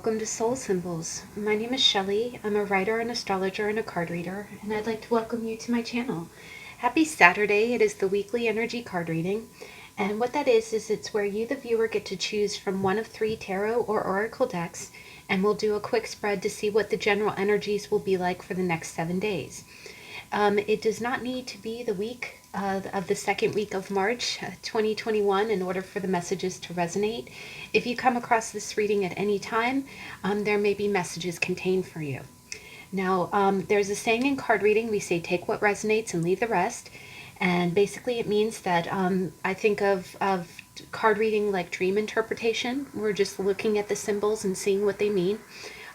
welcome to Soul Symbols. My name is Shelley. I'm a writer, an astrologer, and a card reader, and I'd like to welcome you to my channel. Happy Saturday. It is the weekly energy card reading, and what that is it's where you, the viewer, get to choose from one of 3 tarot or oracle decks, and we'll do a quick spread to see what the general energies will be like for the next 7 days. It does not need to be the week of the second week of March 2021 in order for the messages to resonate. If you come across this reading at any time, there may be messages contained for you. Now, there's a saying in card reading, we say take what resonates and leave the rest. And basically it means that I think of card reading like dream interpretation. We're just looking at the symbols and seeing what they mean.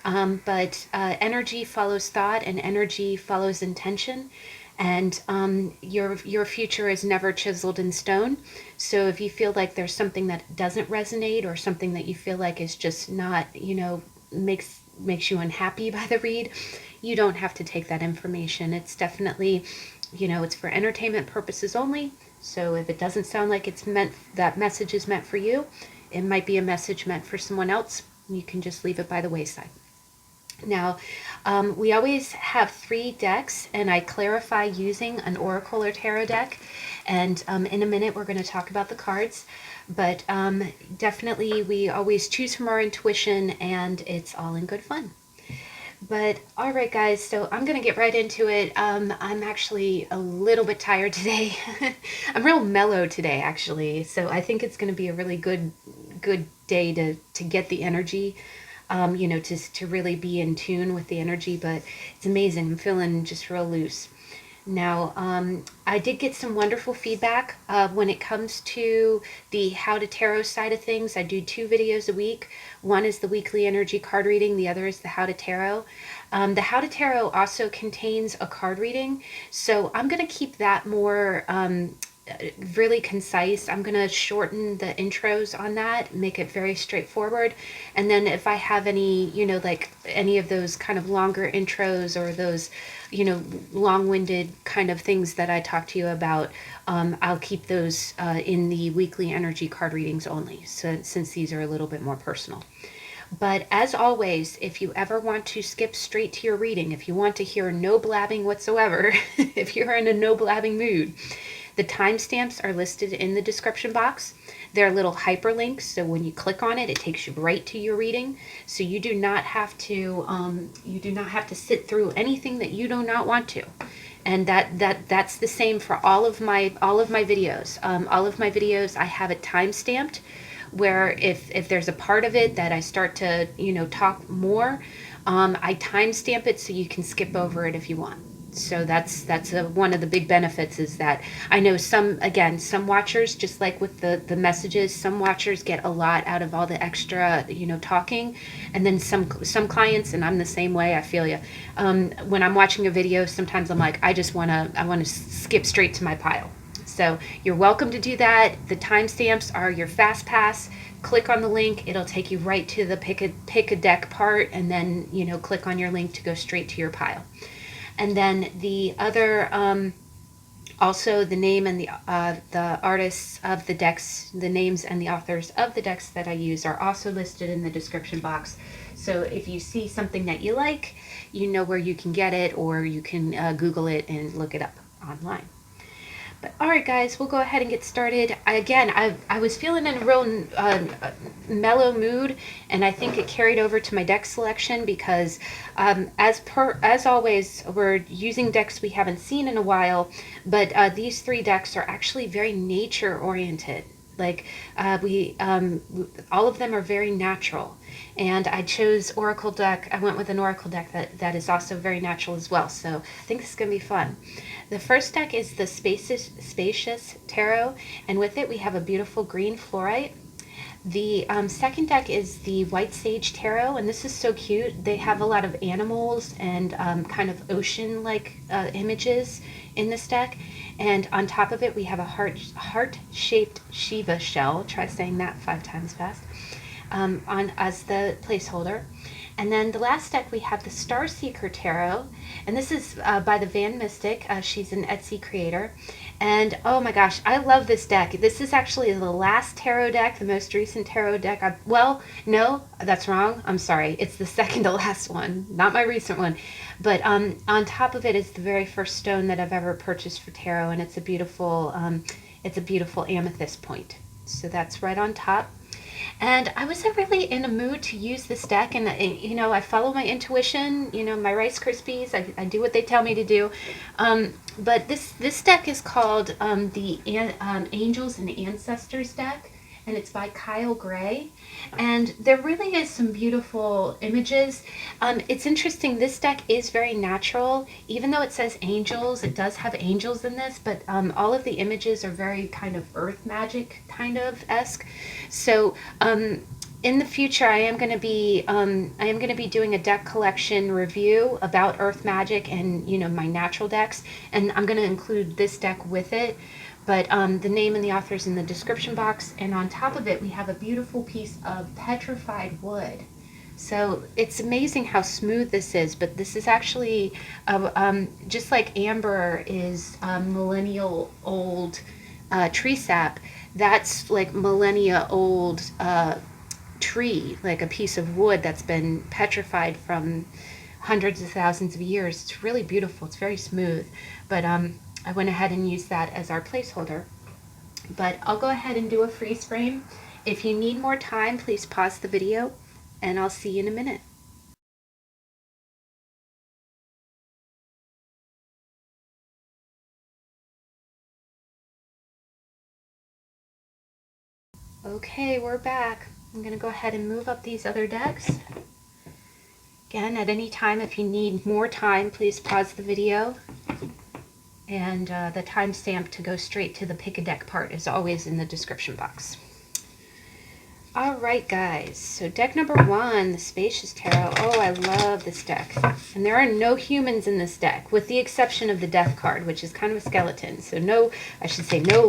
But energy follows thought, and energy follows intention, and your future is never chiseled in stone. So if you feel like there's something that doesn't resonate, or something that you feel like is just not, makes you unhappy by the read, you don't have to take that information. It's definitely, it's for entertainment purposes only. So if it doesn't sound like that message is meant for you, it might be a message meant for someone else. You can just leave it by the wayside. Now, we always have 3 decks, and I clarify using an oracle or tarot deck, and in a minute we're going to talk about the cards, but definitely we always choose from our intuition, and it's all in good fun. But all right, guys, so I'm going to get right into it. I'm actually a little bit tired today. I'm real mellow today, actually, so I think it's going to be a really good day to get the energy. To really be in tune with the energy, but it's amazing. I'm feeling just real loose. Now, I did get some wonderful feedback when it comes to the How to Tarot side of things. I do 2 videos a week. One is the weekly energy card reading. The other is the How to Tarot. The How to Tarot also contains a card reading, so I'm going to keep that more really concise. I'm going to shorten the intros on that, make it very straightforward. And then if I have any, like any of those kind of longer intros, or those, long-winded kind of things that I talk to you about, I'll keep those in the weekly energy card readings only, so since these are a little bit more personal. But as always, if you ever want to skip straight to your reading, if you want to hear no blabbing whatsoever, if you're in a no blabbing mood, the timestamps are listed in the description box. They're little hyperlinks, so when you click on it, it takes you right to your reading. So you do not have to sit through anything that you do not want to. And that's the same for all of my videos. All of my videos, I have it timestamped, where if there's a part of it that I start to talk more, I timestamp it so you can skip over it if you want. So that's one of the big benefits, is that I know some watchers, just like with the messages, some watchers get a lot out of all the extra talking, and then some clients, and I'm the same way, I feel you, when I'm watching a video, sometimes I'm like, I want to skip straight to my pile. So you're welcome to do that. The timestamps are your fast pass. Click on the link, it'll take you right to the pick a deck part, and then click on your link to go straight to your pile. And then the other, also the name and the artists of the decks, the names and the authors of the decks that I use are also listed in the description box. So if you see something that you like, you know where you can get it, or you can Google it and look it up online. But all right, guys, we'll go ahead and get started. I was feeling in a real mellow mood, and I think it carried over to my deck selection, because as always, we're using decks we haven't seen in a while, but these 3 decks are actually very nature oriented. Like all of them are very natural, and I chose oracle deck. I went with an oracle deck that is also very natural as well. So I think this is gonna be fun. The first deck is the Spacious Tarot, and with it we have a beautiful green fluorite. The second deck is the White Sage Tarot, and this is so cute. They have a lot of animals and kind of ocean-like images in this deck. And on top of it, we have a heart-shaped Shiva shell. Try saying that 5 times fast. As the placeholder. And then the last deck we have the Starseeker Tarot, and this is by the Van Mystic. She's an Etsy creator. And oh my gosh, I love this deck. This is actually the last tarot deck, the most recent tarot deck. Well, no, that's wrong. I'm sorry. It's the second to last one, not my recent one. But on top of it is the very first stone that I've ever purchased for tarot, and it's a beautiful amethyst point. So that's right on top. And I wasn't really in a mood to use this deck, and I follow my intuition. My Rice Krispies. I do what they tell me to do. But this deck is called the Angels and Ancestors deck, and it's by Kyle Gray. And there really is some beautiful images. It's interesting, this deck is very natural. Even though it says angels, it does have angels in this, but all of the images are very kind of earth magic kind of esque. So in the future, I am going to be doing a deck collection review about earth magic and my natural decks, and I'm going to include this deck with it. But the name and the author is in the description box, and on top of it we have a beautiful piece of petrified wood. So it's amazing how smooth this is, but this is actually just like amber is millennial old tree sap. That's like millennia old tree, like a piece of wood that's been petrified from hundreds of thousands of years. It's really beautiful. It's very smooth. But I went ahead and used that as our placeholder. But I'll go ahead and do a freeze frame. If you need more time, please pause the video, and I'll see you in a minute. Okay, we're back. I'm going to go ahead and move up these other decks. Again, at any time, if you need more time, please pause the video. And the timestamp to go straight to the pick a deck part is always in the description box. Alright guys, so deck number 1, the Spacious Tarot. Oh, I love this deck. And there are no humans in this deck, with the exception of the Death card, which is kind of a skeleton. So no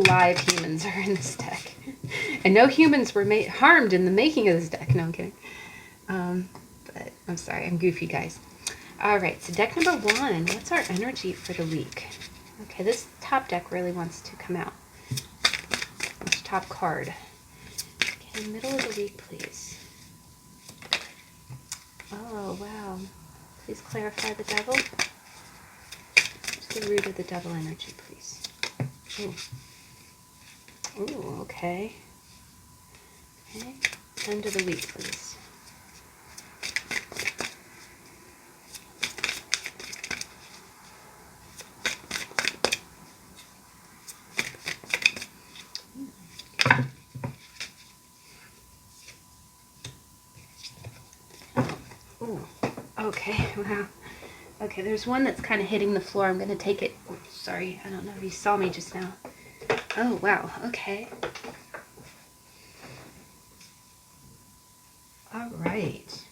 live humans are in this deck. And no humans were harmed in the making of this deck. No, I'm kidding. But I'm sorry, I'm goofy, guys. Alright, so deck number 1, what's our energy for the week? Okay, this top deck really wants to come out. This top card. Okay, middle of the week, please. Oh, wow. Please clarify the devil. What's the root of the devil energy, please? Ooh. Ooh, okay. Okay, end of the week, please. Ooh, okay, wow. Okay, there's one that's kind of hitting the floor. I'm going to take it. Oh, sorry, I don't know if you saw me just now. Oh, wow, okay. All right.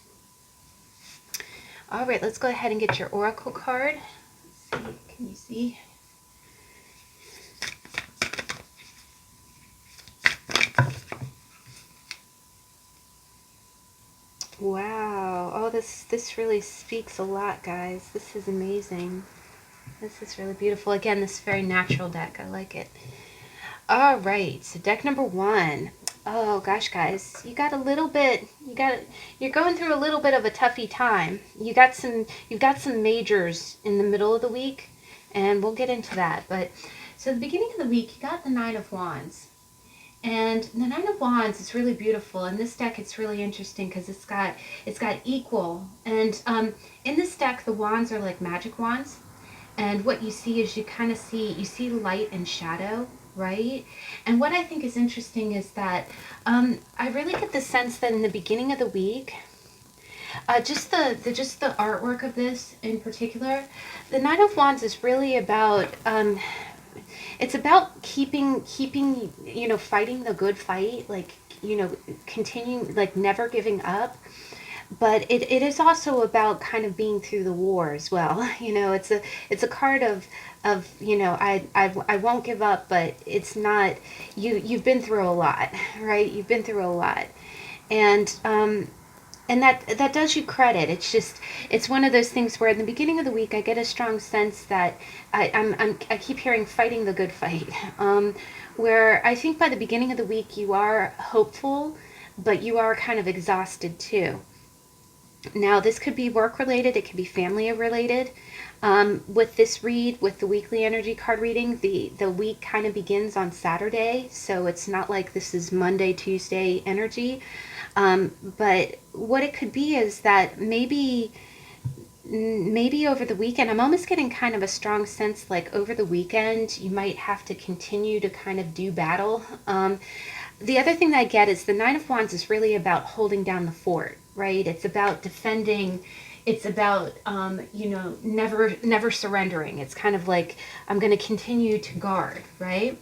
All right, let's go ahead and get your oracle card. Let's see, can you see? Wow. Oh, this really speaks a lot, guys. This is amazing. This is really beautiful. Again, this is a very natural deck. I like it. All right. So deck number 1. Oh gosh, guys, you're going through a little bit of a toughy time. You've got some majors in the middle of the week, and we'll get into that. But so at the beginning of the week, you got the Nine of Wands. And the Nine of Wands is really beautiful. In this deck, it's really interesting because it's got equal. And in this deck, the wands are like magic wands. And what you see is you see light and shadow, right? And what I think is interesting is that I really get the sense that in the beginning of the week, just the artwork of this in particular, the Nine of Wands is really about it's about keeping, fighting the good fight, like, continuing, like, never giving up. But it is also about kind of being through the war as well. It's a card of I won't give up, but it's not, you've been through a lot, right? You've been through a lot. And and that does you credit. It's just, it's one of those things where in the beginning of the week I get a strong sense that I keep hearing fighting the good fight, where I think by the beginning of the week you are hopeful, but you are kind of exhausted too. Now, this could be work related, it could be family related. With this read, with the weekly energy card reading, the week kind of begins on Saturday, so it's not like this is Monday, Tuesday energy. But what it could be is that maybe over the weekend, I'm almost getting kind of a strong sense like over the weekend you might have to continue to kind of do battle. The other thing that I get is the Nine of Wands is really about holding down the fort, right? It's about defending. It's about never surrendering. It's kind of like I'm going to continue to guard, right?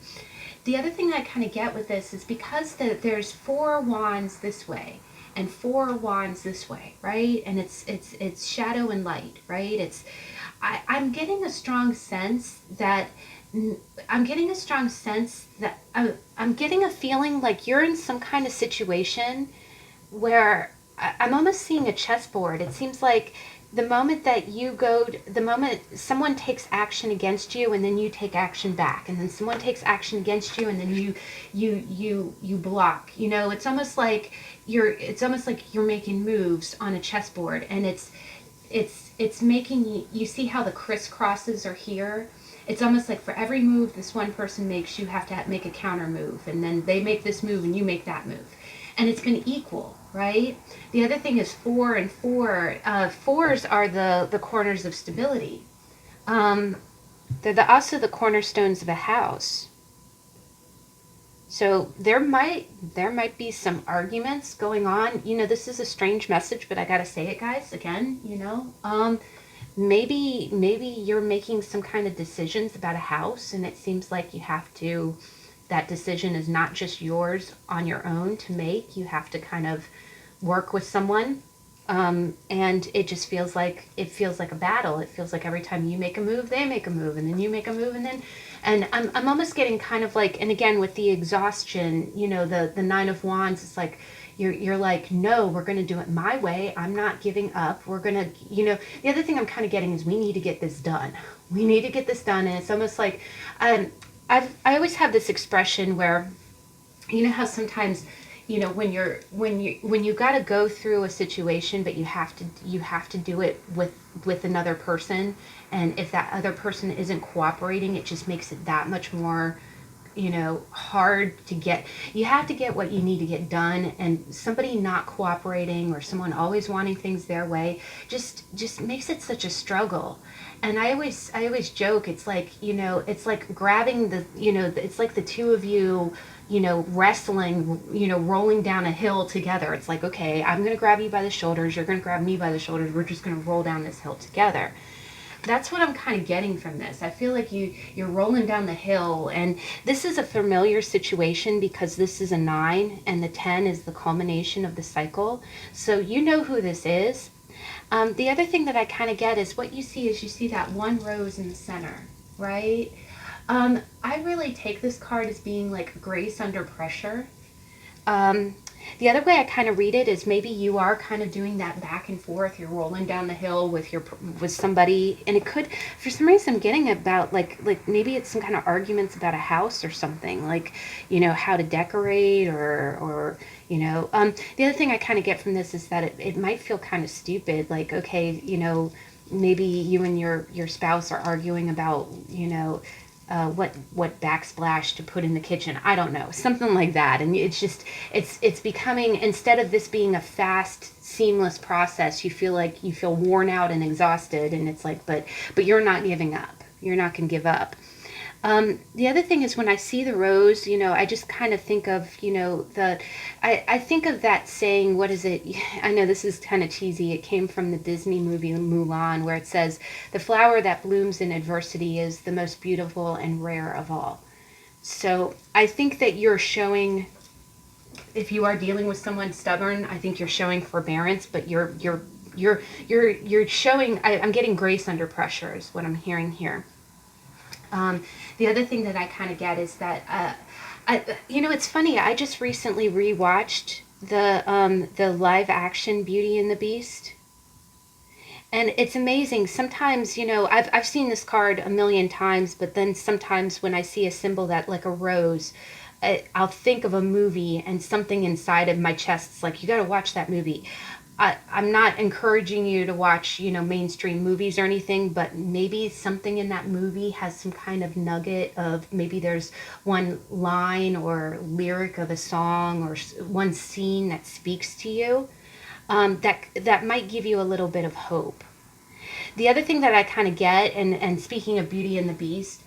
The other thing I kind of get with this is because there's four wands this way and four wands this way, right? And it's shadow and light, right? I'm getting a strong sense that I'm getting a strong sense that I'm getting a feeling like you're in some kind of situation where I'm almost seeing a chessboard. It seems like the moment someone takes action against you and then you take action back, and then someone takes action against you and then you block. It's almost like you're making moves on a chessboard, and it's making you see how the crisscrosses are here. It's almost like for every move this one person makes, you have to make a counter move, and then they make this move and you make that move, and it's going to equal, right? The other thing is four and four. Fours are the corners of stability. They're also the cornerstones of a house. So there might be some arguments going on. This is a strange message, but I gotta say it, guys. Again, maybe you're making some kind of decisions about a house, and it seems like that decision is not just yours on your own to make. You have to kind of work with someone, and it just feels like a battle. It feels like every time you make a move, they make a move, and then you make a move, and I'm almost getting kind of like, and again with the exhaustion, the Nine of Wands, it's like you're like, no, we're going to do it my way. I'm not giving up. We're going to, the other thing I'm kind of getting is we need to get this done. We need to get this done. And it's almost like, I always have this expression where, how sometimes, when you got to go through a situation, but you have to do it with another person. And if that other person isn't cooperating, it just makes it that much more, hard to get. You have to get what you need to get done, and somebody not cooperating or someone always wanting things their way just makes it such a struggle. And I always joke, it's like, it's like grabbing it's like the two of you, wrestling, rolling down a hill together. It's like, okay, I'm going to grab you by the shoulders, you're going to grab me by the shoulders, we're just going to roll down this hill together. That's what I'm kind of getting from this. I feel like you're rolling down the hill, and this is a familiar situation because this is a 9 and the 10 is the culmination of the cycle. So you know who this is. The other thing that I kind of get is what you see that one rose in the center, right? I really take this card as being like grace under pressure. The other way I kind of read it is maybe you are kind of doing that back and forth. You're rolling down the hill with somebody, and it could, for some reason, I'm getting about like maybe it's some kind of arguments about a house or something, like how to decorate or the other thing I kind of get from this is that it might feel kind of stupid, like, okay, maybe you and your spouse are arguing about what backsplash to put in the kitchen. I don't know, something like that. And it's just it's becoming, instead of this being a fast, seamless process, you feel worn out and exhausted. And it's like, but you're not giving up. You're not going to give up. The other thing is when I see the rose, I just kind of think of, I think of that saying, what is it? I know this is kind of cheesy. It came from the Disney movie Mulan, where it says, the flower that blooms in adversity is the most beautiful and rare of all. So I think that you're showing, if you are dealing with someone stubborn, I think you're showing forbearance, but you're showing, I'm getting grace under pressure is what I'm hearing here. The other thing that I kind of get is that, it's funny, I just recently rewatched the live action Beauty and the Beast. And it's amazing. Sometimes, I've seen this card a million times, but then sometimes when I see a symbol that, like a rose, I'll think of a movie and something inside of my chest is like, you got to watch that movie. I'm not encouraging you to watch, mainstream movies or anything, but maybe something in that movie has some kind of nugget of, maybe there's one line or lyric of a song or one scene that speaks to you, that might give you a little bit of hope. The other thing that I kind of get, and speaking of Beauty and the Beast,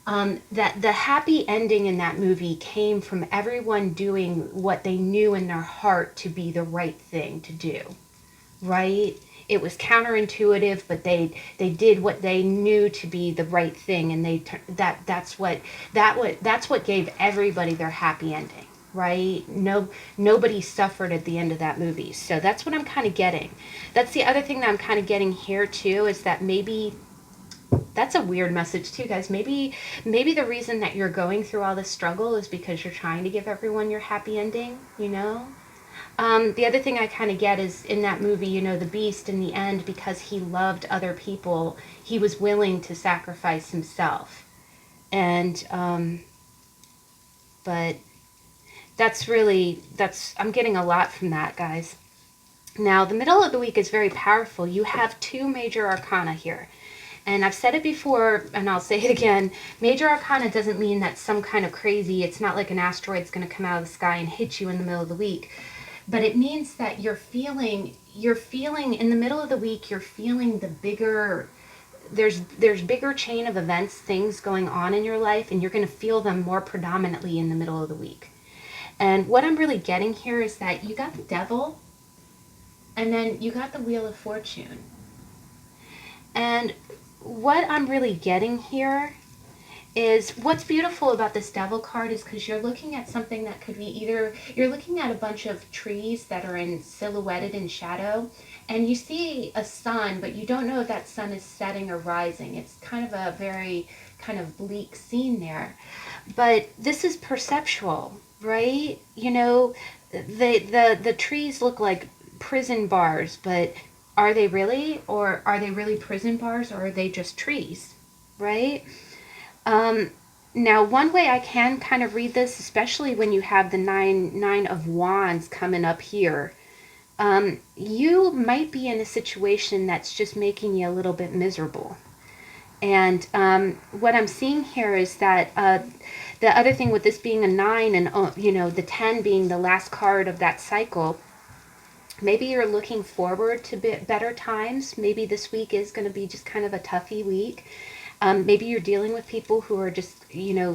that the happy ending in that movie came from everyone doing what they knew in their heart to be the right thing to do, right? It was counterintuitive, but they did what they knew to be the right thing, and that's what gave everybody their happy ending, right? Nobody suffered at the end of that movie. So that's what I'm kind of getting. That's the other thing that I'm kind of getting here too, is that maybe that's a weird message too, guys. Maybe the reason that you're going through all this struggle is because you're trying to give everyone your happy ending, the other thing I kind of get is in that movie, the Beast in the end, because he loved other people, he was willing to sacrifice himself. And, but I'm getting a lot from that, guys. Now, the middle of the week is very powerful. You have two major arcana here. And I've said it before, and I'll say it again. Major arcana doesn't mean that some kind of crazy, it's not like an asteroid's going to come out of the sky and hit you in the middle of the week. But it means that you're feeling in the middle of the week, you're feeling the bigger, there's bigger chain of events, things going on in your life, and you're going to feel them more predominantly in the middle of the week. And what I'm really getting here is that you got the Devil, and then you got the Wheel of Fortune. And what I'm really getting here is, what's beautiful about this Devil card is because you're looking at something that could be either, you're looking at a bunch of trees that are silhouetted in shadow, and you see a sun, but you don't know if that sun is setting or rising. It's kind of a very kind of bleak scene there. But this is perceptual, right? The trees look like prison bars, but are they really? Or are they really prison bars, or are they just trees, right? Now, one way I can kind of read this, especially when you have the nine of wands coming up here, you might be in a situation that's just making you a little bit miserable. And what I'm seeing here is that the other thing with this being a 9 and the 10 being the last card of that cycle, maybe you're looking forward to better times. Maybe this week is going to be just kind of a toughy week. Maybe you're dealing with people who are just,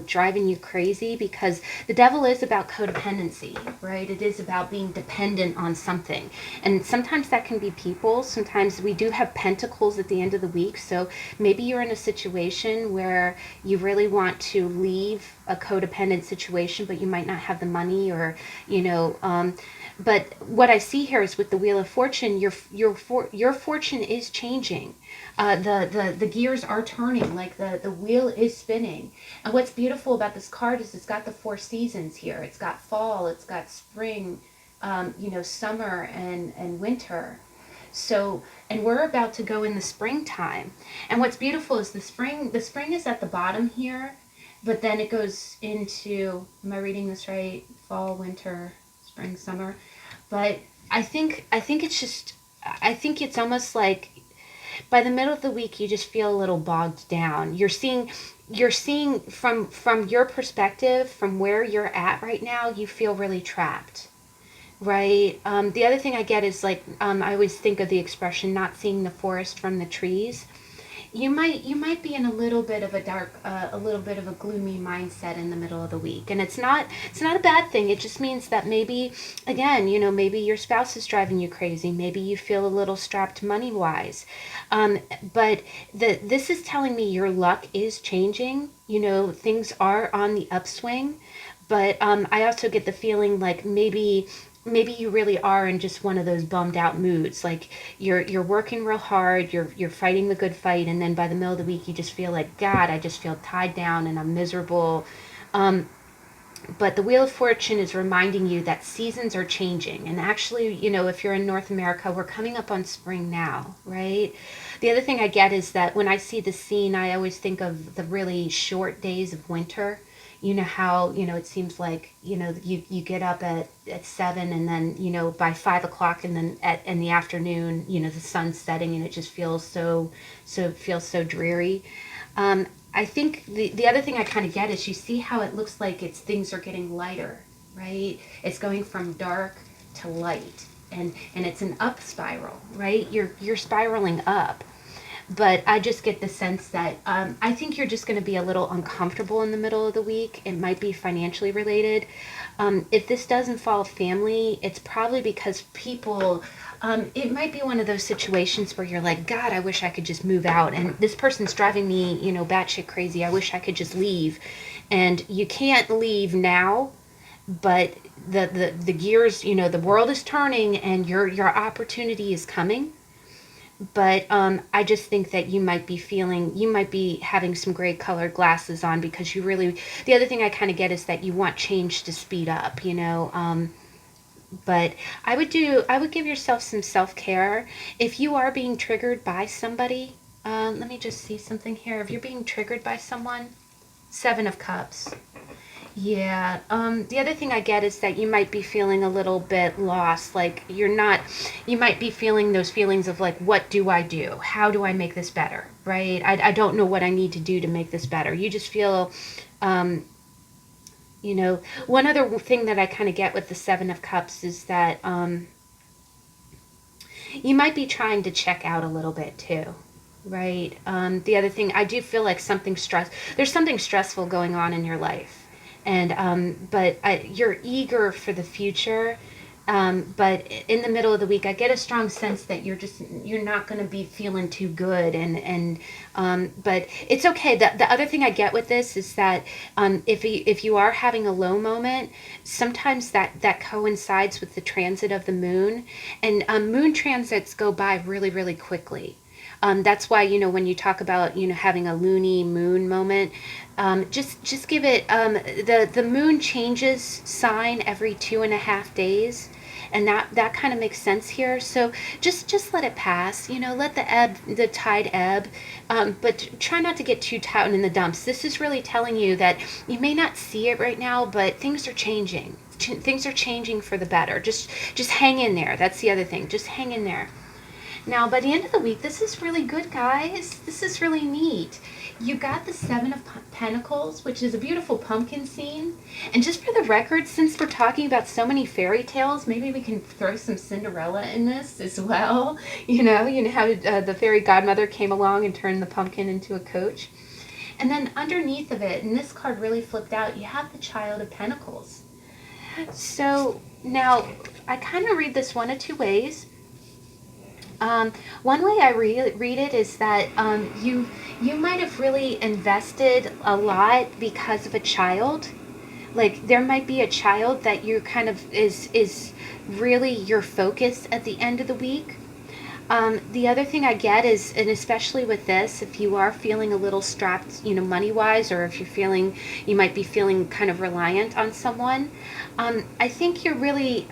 driving you crazy, because the Devil is about codependency, right? It is about being dependent on something. And sometimes that can be people. Sometimes we do have pentacles at the end of the week. So maybe you're in a situation where you really want to leave a codependent situation, but you might not have the money, or, but what I see here is with the Wheel of Fortune, your fortune is changing. The gears are turning, like the wheel is spinning. And what's beautiful about this card is it's got the 4 seasons here. It's got fall, it's got spring, summer and winter. So, and we're about to go in the springtime. And what's beautiful is the spring is at the bottom here, but then it goes into, am I reading this right? Fall, winter, spring, summer. But I think it's almost like by the middle of the week you just feel a little bogged down. You're seeing from your perspective, from where you're at right now, you feel really trapped, right? The other thing I get is like, I always think of the expression not seeing the forest from the trees. You might be in a little bit of a gloomy mindset in the middle of the week, and it's not a bad thing. It just means that maybe, again, maybe your spouse is driving you crazy. Maybe you feel a little strapped money wise, but this is telling me your luck is changing. Things are on the upswing, but I also get the feeling like maybe you really are in just one of those bummed out moods. Like you're working real hard, you're fighting the good fight, and then by the middle of the week you just feel like, God, I just feel tied down and I'm miserable. But the Wheel of Fortune is reminding you that seasons are changing. And actually, if you're in North America, we're coming up on spring now, right? The other thing I get is that when I see the scene, I always think of the really short days of winter. You know how, it seems like, you get up at 7, and then, by 5 o'clock, and then in the afternoon, the sun's setting, and it just feels it feels so dreary. I think the other thing I kind of get is you see how it looks like things are getting lighter, right? It's going from dark to light, and it's an up spiral, right? You're spiraling up. But I just get the sense that I think you're just going to be a little uncomfortable in the middle of the week. It might be financially related. If this does involve family, it's probably because people, it might be one of those situations where you're like, God, I wish I could just move out. And this person's driving me, batshit crazy. I wish I could just leave. And you can't leave now, but the gears, the world is turning, and your opportunity is coming. But I just think that you might be having some gray colored glasses on, because the other thing I kind of get is that you want change to speed up, but I would give yourself some self-care. If you are being triggered by somebody, let me just see something here. If you're being triggered by someone, 7 of Cups. Yeah. The other thing I get is that you might be feeling a little bit lost. Like you might be feeling those feelings of like, what do I do? How do I make this better? Right? I don't know what I need to do to make this better. You just feel, one other thing that I kind of get with the 7 of Cups is that you might be trying to check out a little bit too. Right. The other thing, I do feel like there's something stressful going on in your life. And but you're eager for the future, but in the middle of the week I get a strong sense that you're not going to be feeling too good, and but it's okay. The other thing I get with this is that if you are having a low moment, sometimes that coincides with the transit of the moon, and moon transits go by really, really quickly. That's why, when you talk about, having a loony moon moment, just give it, the moon changes sign every 2.5 days. And that kind of makes sense here. So just let it pass, let the tide ebb, but try not to get too down in the dumps. This is really telling you that you may not see it right now, but things are changing. Things are changing for the better. Just hang in there. That's the other thing. Just hang in there. Now, by the end of the week, this is really good, guys. This is really neat. You got the 7 of Pentacles, which is a beautiful pumpkin scene. And just for the record, since we're talking about so many fairy tales, maybe we can throw some Cinderella in this as well. You know how the fairy godmother came along and turned the pumpkin into a coach. And then underneath of it, and this card really flipped out, you have the Child of Pentacles. So now, I kind of read this one of two ways. One way I read it is that you might have really invested a lot because of a child. Like there might be a child that you kind of is really your focus at the end of the week. The other thing I get is, and especially with this, if you are feeling a little strapped, money-wise, or if you might be feeling kind of reliant on someone, I think you're really,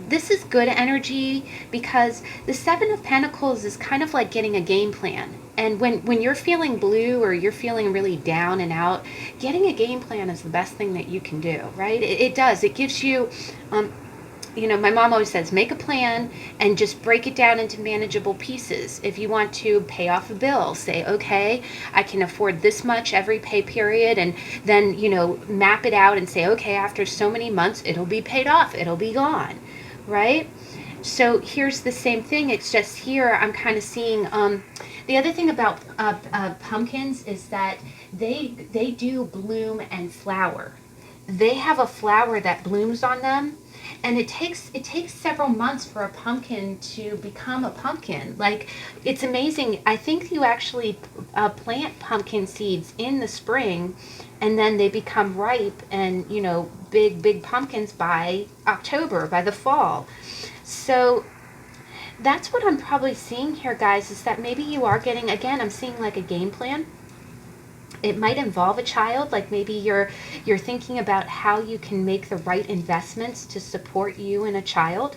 this is good energy, because the 7 of Pentacles is kind of like getting a game plan. And when you're feeling blue or you're feeling really down and out, getting a game plan is the best thing that you can do, right? It does. It gives you... my mom always says, make a plan and just break it down into manageable pieces. If you want to pay off a bill, say, okay, I can afford this much every pay period, and then, map it out and say, okay, after so many months, it'll be paid off, it'll be gone, right? So here's the same thing. It's just here I'm kind of seeing, the other thing about pumpkins is that they do bloom and flower. They have a flower that blooms on them. And it takes several months for a pumpkin to become a pumpkin. Like, it's amazing. I think you actually plant pumpkin seeds in the spring, and then they become ripe and, big pumpkins by October, by the fall. So that's what I'm probably seeing here, guys, is that maybe you are getting, again, I'm seeing like a game plan. It might involve a child, like maybe you're thinking about how you can make the right investments to support you and a child.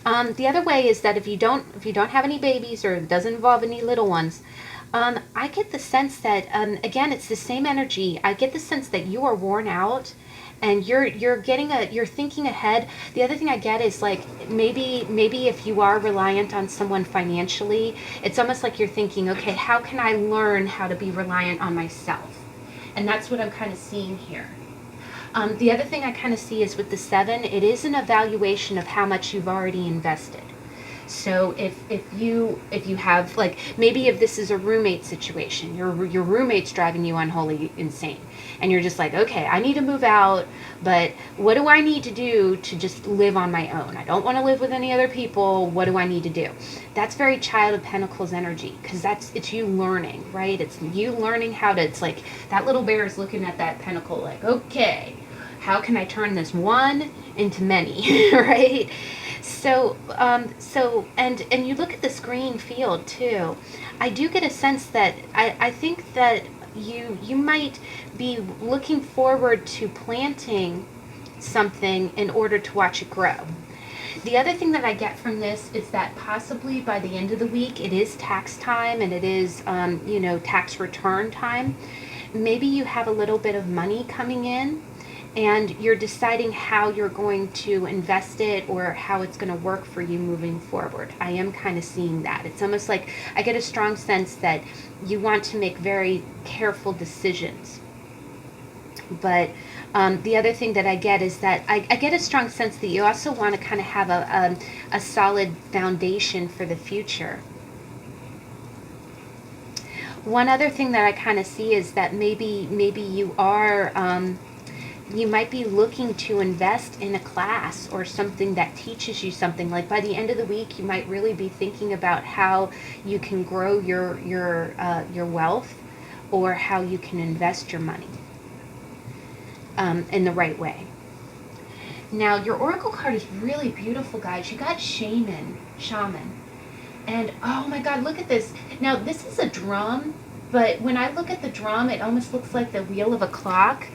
The other way is that if you don't have any babies or it doesn't involve any little ones, I get the sense that again it's the same energy. I get the sense that you are worn out, and you're thinking ahead. The other thing I get is like maybe if you are reliant on someone financially, it's almost like you're thinking, okay, how can I learn how to be reliant on myself? And that's what I'm kind of seeing here. The other thing I kind of see is with the 7, it is an evaluation of how much you've already invested. So if you have, like, maybe if this is a roommate situation, your roommate's driving you unholy insane, and you're just like, okay, I need to move out, but what do I need to do to just live on my own? I don't want to live with any other people. What do I need to do? That's very Child of Pentacles energy, because it's you learning, right? It's you learning how to. It's like that little bear is looking at that pentacle, like, okay, how can I turn this one into many, right? And you look at this green field too. I do get a sense that I think that you might be looking forward to planting something in order to watch it grow. The other thing that I get from this is that possibly by the end of the week, it is tax time, and it is tax return time. Maybe you have a little bit of money coming in, and you're deciding how you're going to invest it or how it's going to work for you moving forward. I am kind of seeing that. It's almost like I get a strong sense that you want to make very careful decisions. But the other thing that I get is that I get a strong sense that you also want to kind of have a solid foundation for the future. One other thing that I kind of see is that maybe you are you might be looking to invest in a class or something that teaches you something. Like by the end of the week, you might really be thinking about how you can grow your wealth, or how you can invest your money in the right way. Now, your oracle card is really beautiful, guys. You got shaman, and oh my God, look at this. Now, this is a drum, but when I look at the drum, it almost looks like the wheel of a clock.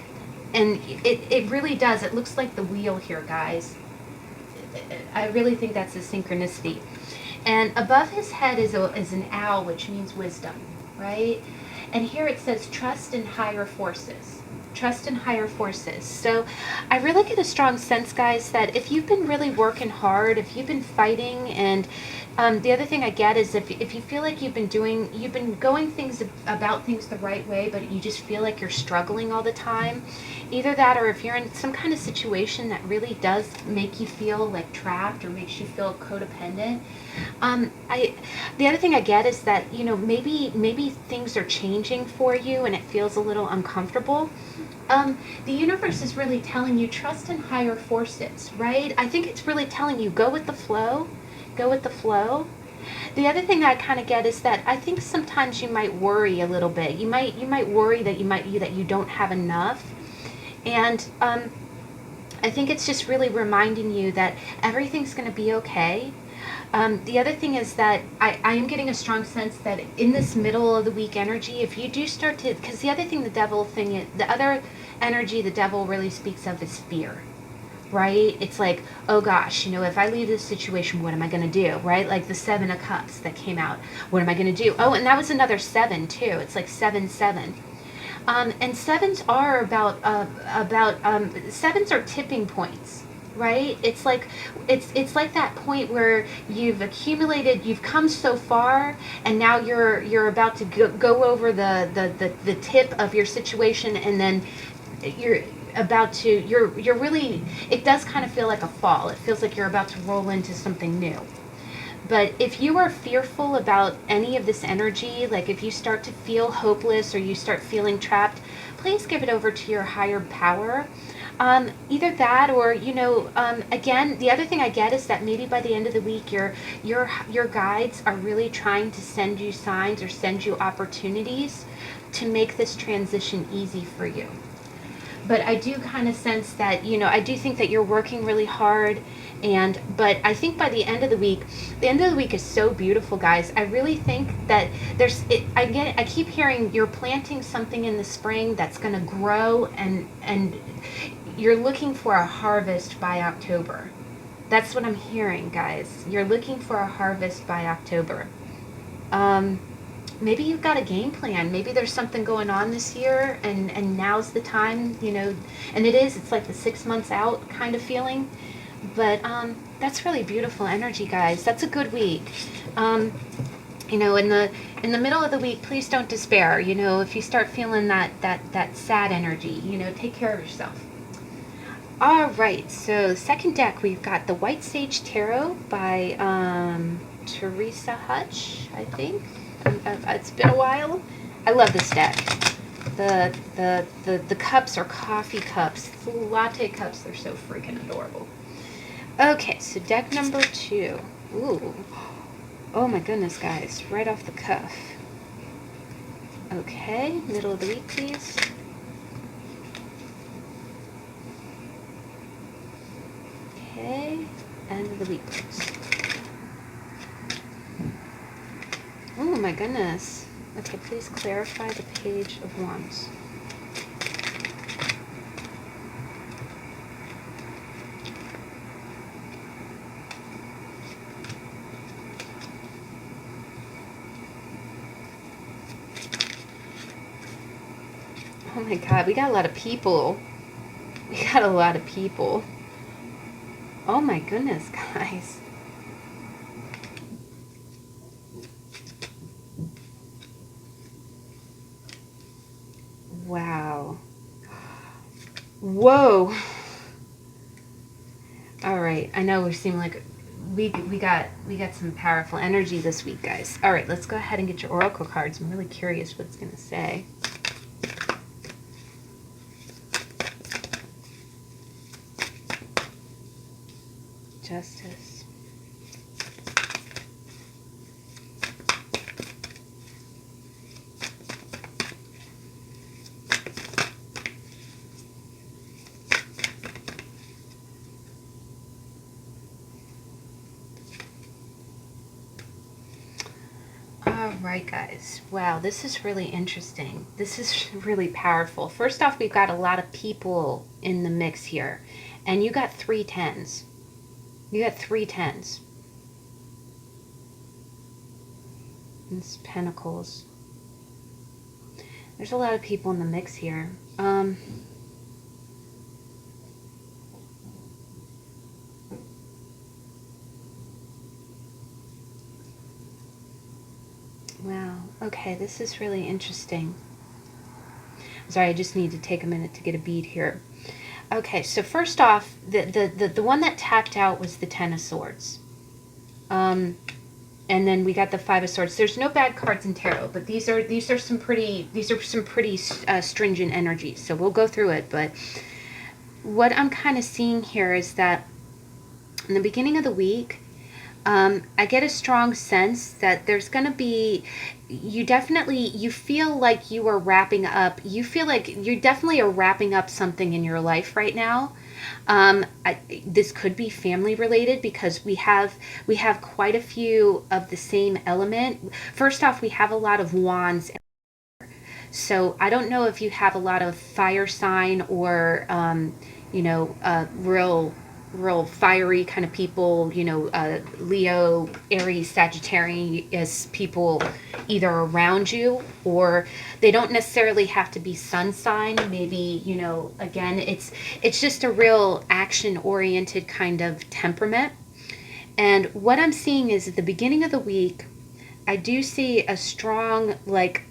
And it really does. It looks like the wheel here, guys. I really think that's a synchronicity. And above his head is an owl, which means wisdom, right? And here it says trust in higher forces. Trust in higher forces. So I really get a strong sense, guys, that if you've been really working hard, if you've been fighting, and the other thing I get is if you feel like you've been going about things the right way, but you just feel like you're struggling all the time, either that or if you're in some kind of situation that really does make you feel like trapped or makes you feel codependent. The other thing I get is that, maybe things are changing for you and it feels a little uncomfortable. The universe is really telling you trust in higher forces, right? I think it's really telling you go with the flow. Go with the flow. The other thing I kind of get is that I think sometimes you might worry a little bit. You might worry that you don't have enough, and I think it's just really reminding you that everything's going to be okay. The other thing is that I am getting a strong sense that in this middle of the week energy, if you do start to, because the other thing the other energy the devil really speaks of is fear. Right? It's like, oh gosh, if I leave this situation, what am I going to do? Right? Like the 7 of Cups that came out. What am I going to do? Oh, and that was another 7 too. It's like 7-7. And sevens are sevens are tipping points, right? It's like that point where you've come so far, and now you're about to go over the tip of your situation, and then you're really, it does kind of feel like a fall. It feels like you're about to roll into something new. But if you are fearful about any of this energy, like if you start to feel hopeless or you start feeling trapped, please give it over to your higher power. Either that or, again, the other thing I get is that maybe by the end of the week, your guides are really trying to send you signs or send you opportunities to make this transition easy for you. but I do kind of sense that, you know, I do think that you're working really hard. But I think by the end of the week is so beautiful, guys. I really think that I keep hearing you're planting something in the spring that's going to grow, and you're looking for a harvest by October. That's what I'm hearing, guys. You're looking for a harvest by October. Um, Maybe you've got a game plan. Maybe there's something going on this year, and now's the time, you know. And it's like the 6 months out kind of feeling. But that's really beautiful energy, guys. That's a good week. Um, you know, in the middle of the week, please don't despair. You know, if you start feeling that sad energy, you know, take care of yourself. All right, so second deck, we've got the White Sage Tarot by Theresa Hutch, I think. It's been a while. I love this deck. The cups are coffee cups, latte cups. They're so freaking adorable. Okay, so deck number 2. Ooh. Oh my goodness, guys. Right off the cuff. Okay, middle of the week, please. Okay, end of the week, please. Oh my goodness. Okay, please clarify the Page of Wands. Oh my god, we got a lot of people. We got a lot of people. Oh my goodness, guys. Wow. Whoa. All right. I know we seem like we got some powerful energy this week, guys. All right, let's go ahead and get your oracle cards. I'm really curious what it's going to say. Justice. Alright, guys. Wow, this is really interesting. This is really powerful. First off, we've got a lot of people in the mix here. And you got 3 tens. You got 3 tens. It's Pentacles. There's a lot of people in the mix here. Wow. Okay, this is really interesting. Sorry, I just need to take a minute to get a beat here. Okay, so first off, the one that tapped out was the Ten of Swords. And then we got the Five of Swords. There's no bad cards in tarot, but these are some pretty stringent energies. So we'll go through it. But what I'm kind of seeing here is that in the beginning of the week, I get a strong sense that there's going to be, you feel like you are wrapping up, you feel like you definitely are wrapping up something in your life right now. This could be family related because we have quite a few of the same element. First off, we have a lot of wands. So I don't know if you have a lot of fire sign or, real fiery kind of people, Leo, Aries, Sagittarius people either around you, or they don't necessarily have to be sun sign. Maybe, again, it's just a real action oriented kind of temperament. And what I'm seeing is at the beginning of the week, I do see a strong,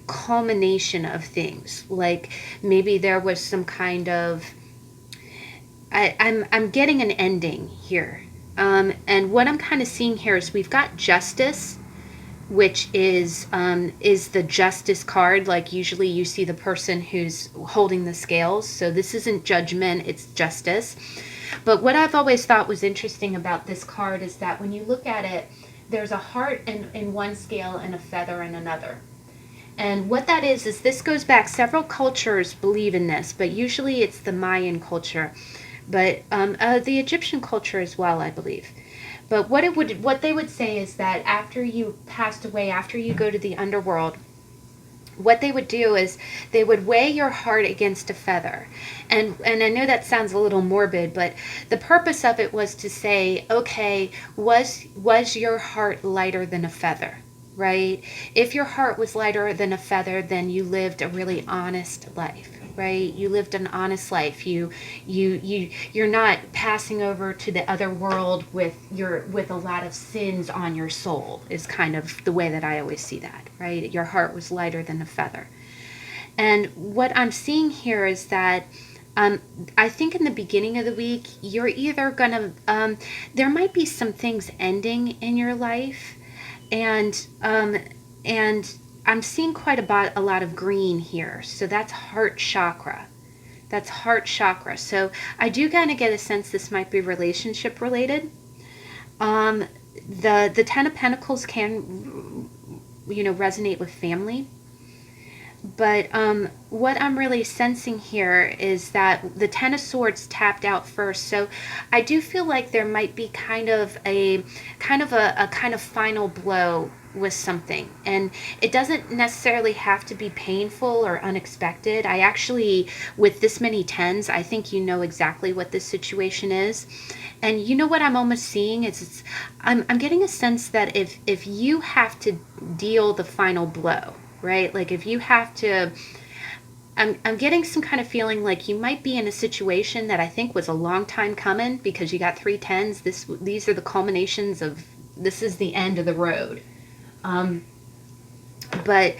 culmination of things. Like maybe there was some kind of, I'm getting an ending here. And what I'm kind of seeing here is we've got Justice, which is the Justice card. Like usually you see the person who's holding the scales. So this isn't judgment, it's justice. But what I've always thought was interesting about this card is that when you look at it, there's a heart in one scale and a feather in another. And what that is this goes back, several cultures believe in this, but usually it's the Mayan culture, but the Egyptian culture as well, I believe. But what they would say is that after you passed away, after you go to the underworld, what they would do is they would weigh your heart against a feather. And I know that sounds a little morbid, but the purpose of it was to say, okay, was your heart lighter than a feather? Right? If your heart was lighter than a feather, then you lived a really honest life, right? You lived an honest life. You're not passing over to the other world with a lot of sins on your soul, is kind of the way that I always see that, right? Your heart was lighter than a feather. And what I'm seeing here is that I think in the beginning of the week, you're either gonna there might be some things ending in your life, and and I'm seeing quite a lot of green here. So that's heart chakra. That's heart chakra. So I do kind of get a sense this might be relationship related. Um, the Ten of Pentacles can, resonate with family. But what I'm really sensing here is that the Ten of Swords tapped out first. So I do feel like there might be a kind of final blow with something. And it doesn't necessarily have to be painful or unexpected. I actually, with this many tens, I think you know exactly what this situation is. And you know what I'm almost seeing is I'm getting a sense that if you have to deal the final blow, right? Like if you have to, I'm getting some kind of feeling like you might be in a situation that I think was a long time coming, because you got three tens. These are the culminations of, this is the end of the road. But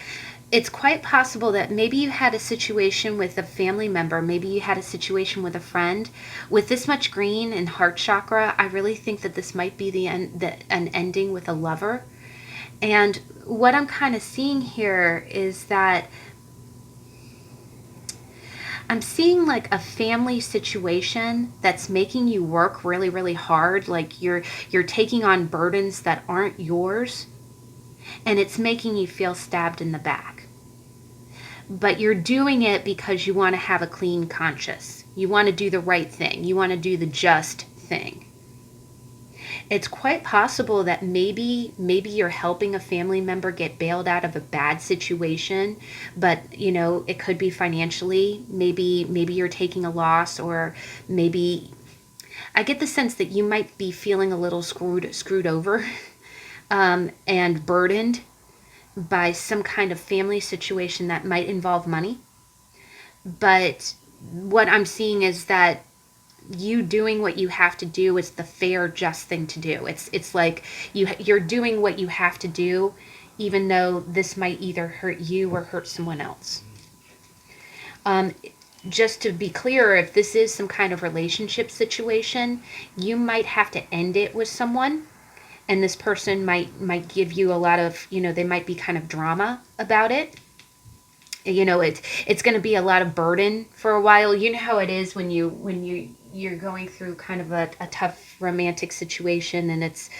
it's quite possible that maybe you had a situation with a family member, maybe you had a situation with a friend. With this much green and heart chakra, I really think that this might be an ending with a lover. And what I'm kind of seeing here is that I'm seeing like a family situation that's making you work really, really hard. Like you're taking on burdens that aren't yours, and it's making you feel stabbed in the back. But you're doing it because you want to have a clean conscience. You want to do the right thing. You want to do the just thing. It's quite possible that maybe you're helping a family member get bailed out of a bad situation, but it could be financially. Maybe you're taking a loss, or maybe I get the sense that you might be feeling a little screwed over, and burdened by some kind of family situation that might involve money. But what I'm seeing is that you doing what you have to do is the fair, just thing to do. It's like you're doing what you have to do, even though this might either hurt you or hurt someone else. Just to be clear, if this is some kind of relationship situation, you might have to end it with someone, and this person might give you a lot of, they might be kind of drama about it. It's going to be a lot of burden for a while. You know how it is when you're going through kind of a tough romantic situation, and it's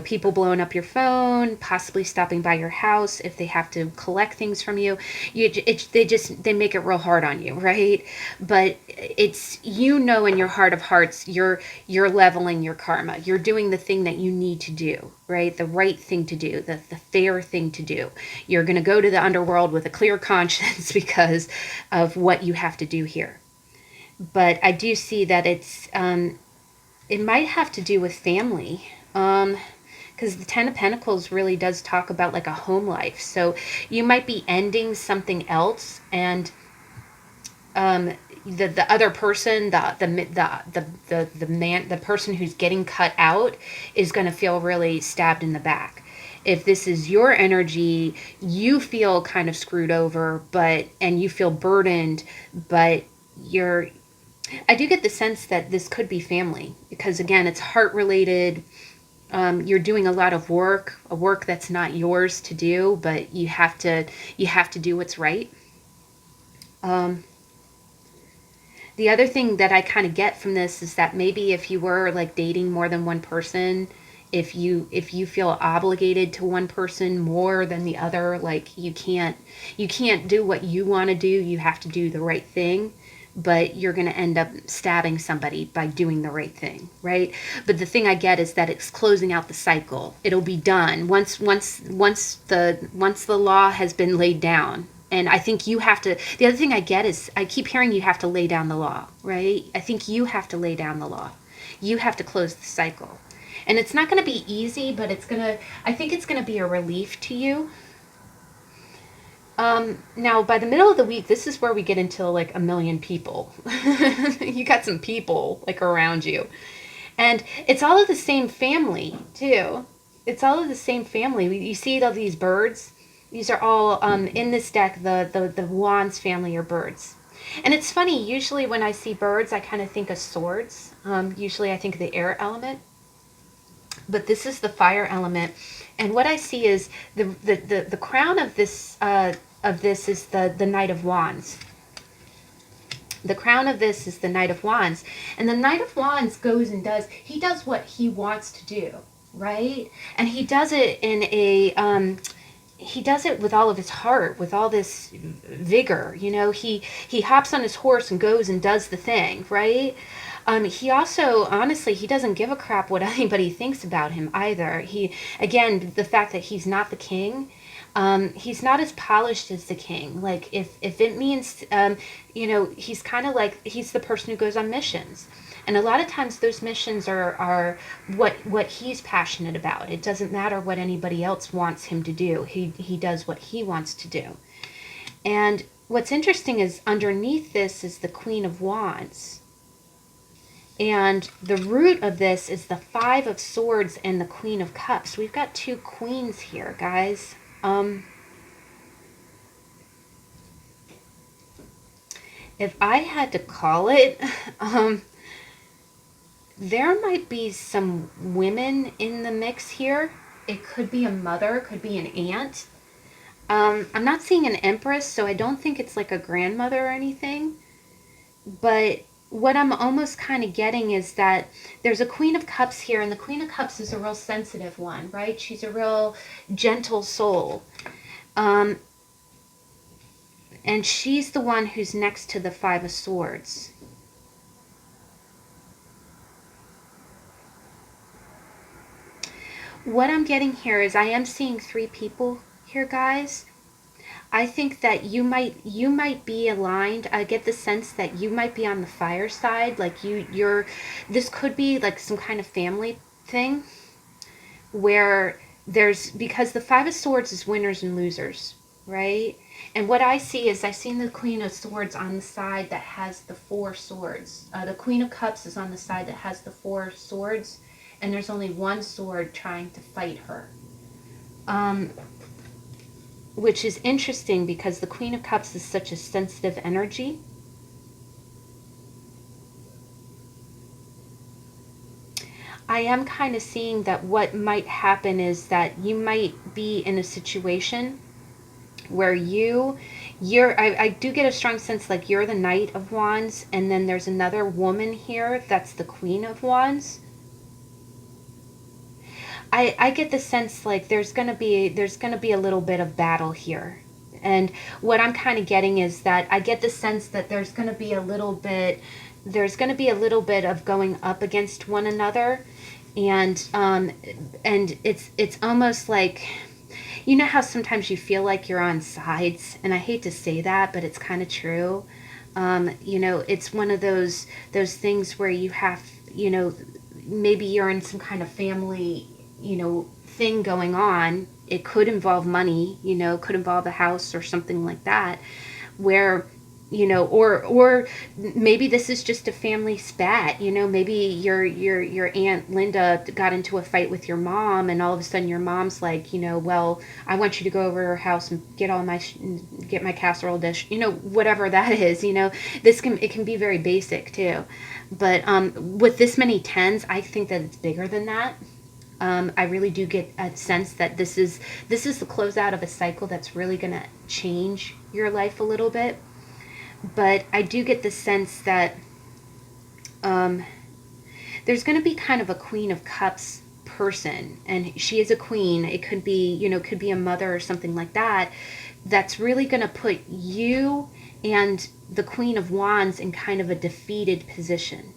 people blowing up your phone, possibly stopping by your house if they have to collect things from you. They make it real hard on you, right? But it's, in your heart of hearts, you're leveling your karma. You're doing the thing that you need to do, right? The right thing to do, the fair thing to do. You're going to go to the underworld with a clear conscience because of what you have to do here. But I do see that it might have to do with family, because the Ten of Pentacles really does talk about like a home life. So you might be ending something else, and the other person, the person who's getting cut out is going to feel really stabbed in the back. If this is your energy, you feel kind of screwed over, and you feel burdened, but I do get the sense that this could be family, because again, it's heart related. You're doing a lot of work, a work that's not yours to do, but you have to do what's right. The other thing that I kind of get from this is that maybe if you were like dating more than one person, if you feel obligated to one person more than the other, like you can't do what you want to do, you have to do the right thing, but you're going to end up stabbing somebody by doing the right thing, right? But the thing I get is that it's closing out the cycle. It'll be done once the law has been laid down. And I think you have to, the other thing I get is I keep hearing you have to lay down the law, right? I think you have to lay down the law. You have to close the cycle. And it's not going to be easy, but I think it's going to be a relief to you. Now, by the middle of the week, this is where we get into like a million people. You got some people like around you. And it's all of the same family, too. It's all of the same family. You see all these birds? These are all, in this deck, the Wands family are birds. And it's funny, usually when I see birds, I kind of think of swords. Usually I think of the air element. But this is the fire element. And what I see is the crown of this is the Knight of Wands. The crown of this is the Knight of Wands. And the Knight of Wands goes and he does what he wants to do, right? And he does it he does it with all of his heart, with all this vigor. He hops on his horse and goes and does the thing, right? He also, honestly, he doesn't give a crap what anybody thinks about him either. Again, the fact that he's not the king, he's not as polished as the king. Like, if it means, he's kind of like, he's the person who goes on missions. And a lot of times those missions are what he's passionate about. It doesn't matter what anybody else wants him to do. He does what he wants to do. And what's interesting is underneath this is the Queen of Wands. And the root of this is the Five of Swords and the Queen of Cups. We've got two queens here, guys. If I had to call it, there might be some women in the mix here. It could be a mother, could be an aunt. I'm not seeing an empress, so I don't think it's like a grandmother or anything. But what I'm almost kind of getting is that there's a Queen of Cups here, and the Queen of Cups is a real sensitive one, right? She's a real gentle soul. And she's the one who's next to the Five of Swords. What I'm getting here is I am seeing three people here, guys. I think that you might be aligned. I get the sense that you might be on the fire side. Like this could be like some kind of family thing where because the Five of Swords is winners and losers, right? And what I see is I see the Queen of Swords on the side that has the Four Swords. The Queen of Cups is on the side that has the Four Swords, and there's only one sword trying to fight her. Which is interesting because the Queen of Cups is such a sensitive energy. I am kind of seeing that what might happen is that you might be in a situation where I do get a strong sense like you're the Knight of Wands, and then there's another woman here that's the Queen of Wands. I get the sense like there's gonna be a little bit of battle here. And what I'm kind of getting is that I get the sense that there's gonna be a little bit of going up against one another. And it's almost like, you know how sometimes you feel like you're on sides, and I hate to say that, but it's kind of true. It's one of those things where you have, maybe you're in some kind of family, thing going on. It could involve money, could involve a house or something like that, where, or maybe this is just a family spat. Maybe your Aunt Linda got into a fight with your mom, and all of a sudden your mom's like, well, I want you to go over to her house and get my casserole dish, whatever that is. It can be very basic too, but with this many tens, I think that it's bigger than that. I really do get a sense that this is the closeout of a cycle that's really going to change your life a little bit. But I do get the sense that there's going to be kind of a Queen of Cups person, and she is a queen. It could be, could be a mother or something like that, that's really going to put you and the Queen of Wands in kind of a defeated position.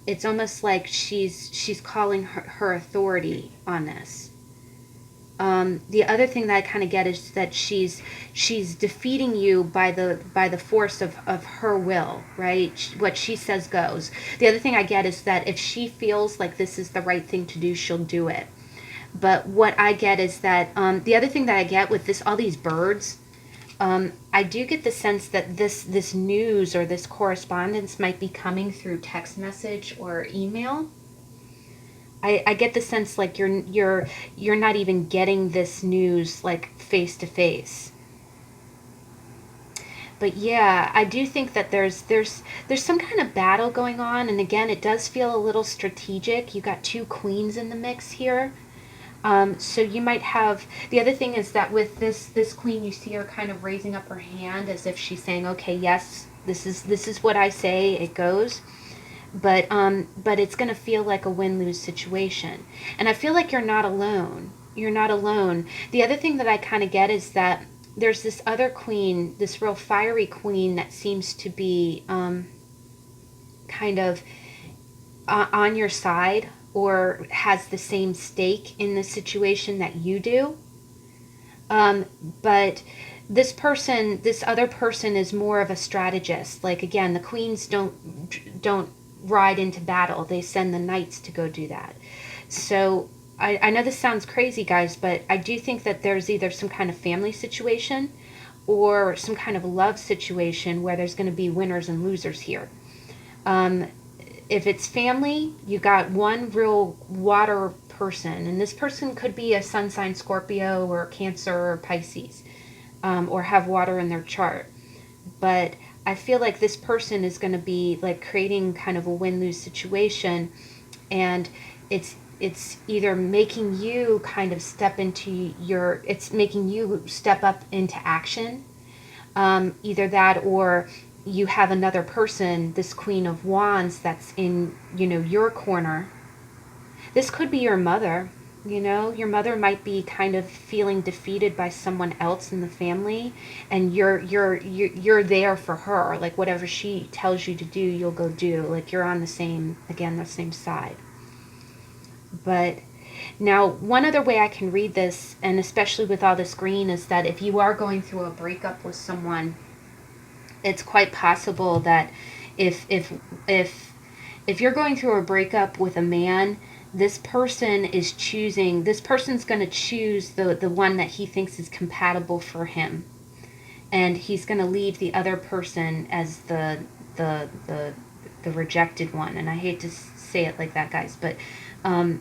It's almost like she's calling her authority on this. The other thing that I kind of get is that she's defeating you by the force of her will, right? What she says goes. The other thing I get is that if she feels like this is the right thing to do, she'll do it. But what I get is that the other thing that I get with this, all these birds, I do get the sense that this news or this correspondence might be coming through text message or email. I get the sense like you're not even getting this news like face to face. But yeah, I do think that there's some kind of battle going on, and again, it does feel a little strategic. You got two queens in the mix here. So you might have, the other thing is that with this queen, you see her kind of raising up her hand as if she's saying, okay, yes, this is what I say, it goes. But it's going to feel like a win-lose situation. And I feel like you're not alone. You're not alone. The other thing that I kind of get is that there's this other queen, this real fiery queen that seems to be kind of on your side, or has the same stake in the situation that you do. But this other person is more of a strategist. Like, again, the queens don't ride into battle. They send the knights to go do that. So I know this sounds crazy, guys, but I do think that there's either some kind of family situation or some kind of love situation where there's going to be winners and losers here. If it's family, you got one real water person, and this person could be a sun sign Scorpio or Cancer or Pisces, or have water in their chart. But I feel like this person is going to be like creating kind of a win-lose situation, and it's either making you kind of it's making you step up into action, either that, or you have another person, this Queen of Wands, that's in, your corner. This could be your mother. Your mother might be kind of feeling defeated by someone else in the family, and you're there for her. Like, whatever she tells you to do, you'll go do. Like, you're on the same side. But now, one other way I can read this, and especially with all this green, is that if you are going through a breakup with someone, it's quite possible that if you're going through a breakup with a man, this person's going to choose the one that he thinks is compatible for him, and he's going to leave the other person as the rejected one. And I hate to say it like that, guys, but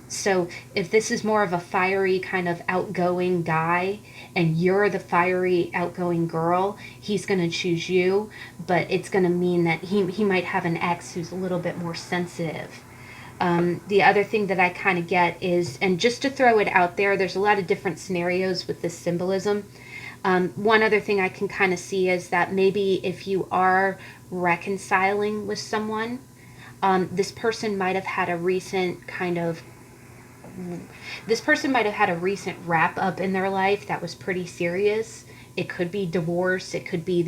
so if this is more of a fiery kind of outgoing guy and you're the fiery outgoing girl, he's going to choose you, but it's going to mean that he might have an ex who's a little bit more sensitive. The other thing that I kind of get is, and just to throw it out there, there's a lot of different scenarios with this symbolism. One other thing I can kind of see is that maybe if you are reconciling with someone, this person might have had a recent wrap up in their life that was pretty serious. It could be divorce. They could be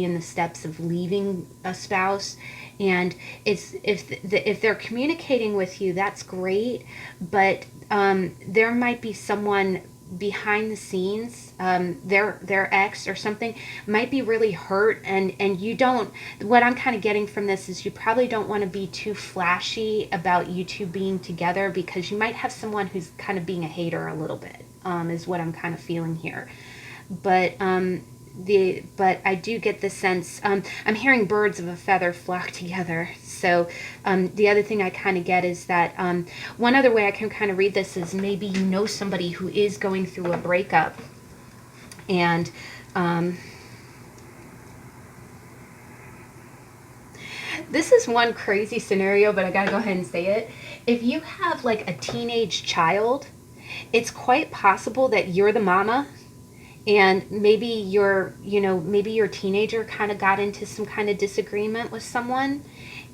in the steps of leaving a spouse, and if they're communicating with you, that's great. But there might be someone behind the scenes, their ex or something might be really hurt, and you don't, what I'm kind of getting from this is you probably don't want to be too flashy about you two being together, because you might have someone who's kind of being a hater a little bit, is what I'm kind of feeling here. But I do get the sense, I'm hearing birds of a feather flock together. So the other thing I kind of get is that one other way I can kind of read this is maybe you know somebody who is going through a breakup, and this is one crazy scenario, but I gotta go ahead and say it. If you have like a teenage child, it's quite possible that you're the mama, and maybe your teenager kind of got into some kind of disagreement with someone,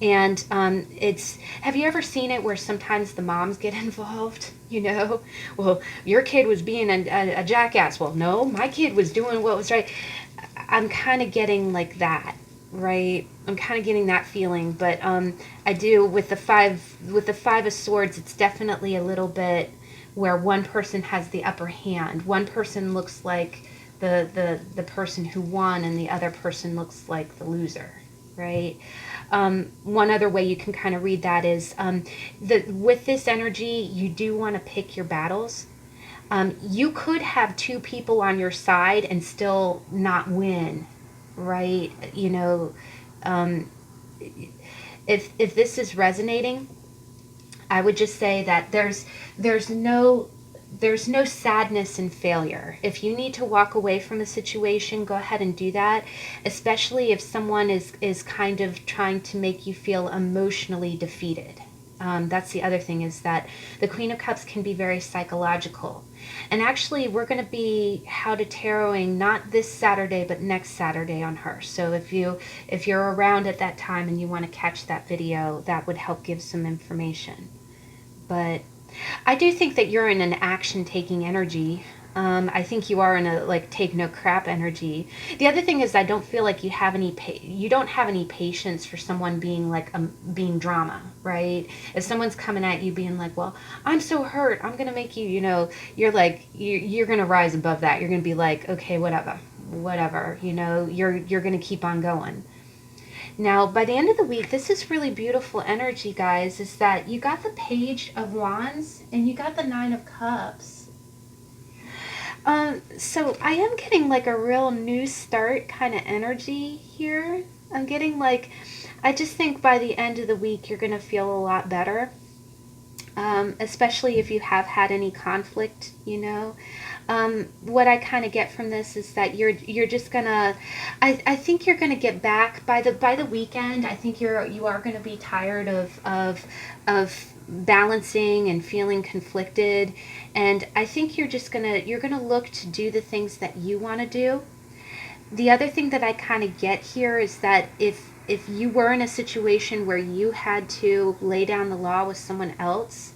And have you ever seen it where sometimes the moms get involved? Well, your kid was being a jackass. Well, no, my kid was doing what was right. I'm kind of getting like that, right? I'm kind of getting that feeling, but I do with the five of swords. It's definitely a little bit where one person has the upper hand. One person looks like the person who won, and the other person looks like the loser, right? One other way you can kind of read that is with this energy, you do want to pick your battles. You could have two people on your side and still not win, right? Um, if this is resonating, I would just say that there's no there's no sadness in failure. If you need to walk away from a situation, go ahead and do that, especially if someone is kind of trying to make you feel emotionally defeated. That's the other thing, is that the Queen of Cups can be very psychological. And actually, we're going to be How to Taroting not this Saturday, but next Saturday on her. So if you're around at that time and you want to catch that video, that would help give some information. But I do think that you're in an action-taking energy. I think you are in a like take no crap energy. The other thing is I don't feel like you don't have any patience for someone being like being drama, right? If someone's coming at you being like, "Well, I'm so hurt. I'm gonna make you," you're like you're gonna rise above that. You're gonna be like, "Okay, whatever." You're gonna keep on going. Now, by the end of the week, this is really beautiful energy, guys, is that you got the Page of Wands and you got the Nine of Cups. So I am getting like a real new start kind of energy here. I'm getting like, I just think by the end of the week, you're going to feel a lot better. Especially if you have had any conflict. What I kind of get from this is that you're just gonna, I think you're gonna get back by the weekend. I think you are gonna be tired of balancing and feeling conflicted, and I think you're gonna look to do the things that you want to do. The other thing that I kind of get here is that if you were in a situation where you had to lay down the law with someone else,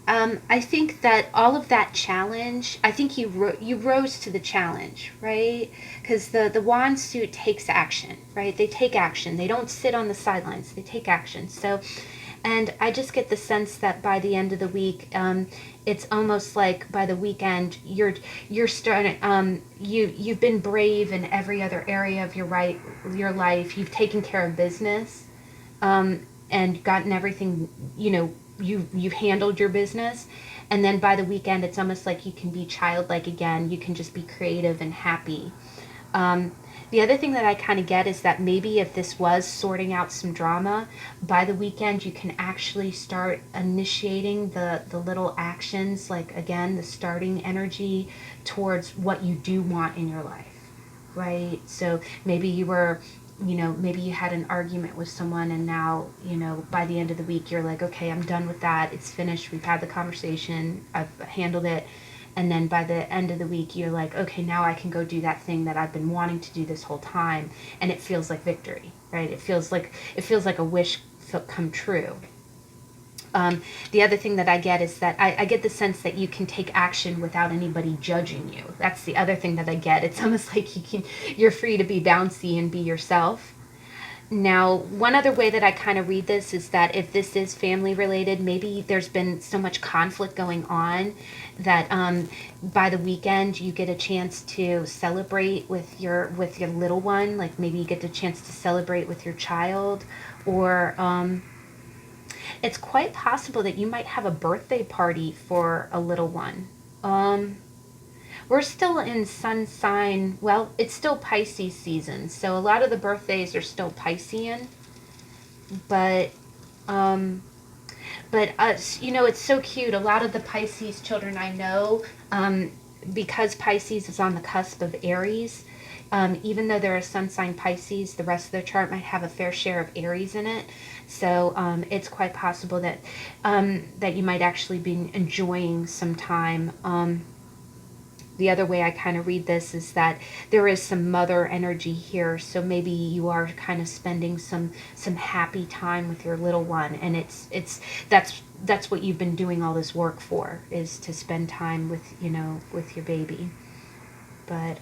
I think that all of that challenge, I think you rose to the challenge, right? Because the wand suit takes action, right? They take action. They don't sit on the sidelines. They take action. So, and I just get the sense that by the end of the week, it's almost like by the weekend you're starting. You've been brave in every other area of your life. You've taken care of business, and gotten everything. You've handled your business, and then by the weekend it's almost like you can be childlike again. You can just be creative and happy. The other thing that I kind of get is that maybe if this was sorting out some drama, by the weekend you can actually start initiating the little actions, like again the starting energy towards what you do want in your life, right? So maybe maybe you had an argument with someone, and now, by the end of the week, you're like, okay, I'm done with that. It's finished. We've had the conversation. I've handled it. And then by the end of the week, you're like, okay, now I can go do that thing that I've been wanting to do this whole time. And it feels like victory, right? It feels like a wish come true. The other thing that I get is that I get the sense that you can take action without anybody judging you. That's the other thing that I get. It's almost like you're free to be bouncy and be yourself. Now, one other way that I kind of read this is that if this is family related, maybe there's been so much conflict going on that by the weekend you get a chance to celebrate with your little one. Like maybe you get the chance to celebrate with your child, or it's quite possible that you might have a birthday party for a little one. We're still in sun sign. Well, it's still Pisces season, so a lot of the birthdays are still Piscean. But it's so cute. A lot of the Pisces children I know, because Pisces is on the cusp of Aries, even though they're a sun sign Pisces, the rest of their chart might have a fair share of Aries in it. So it's quite possible that you might actually be enjoying some time the other way I kind of read this is that there is some mother energy here. So maybe you are kind of spending some happy time with your little one, and that's what you've been doing all this work for, is to spend time with, with your baby. But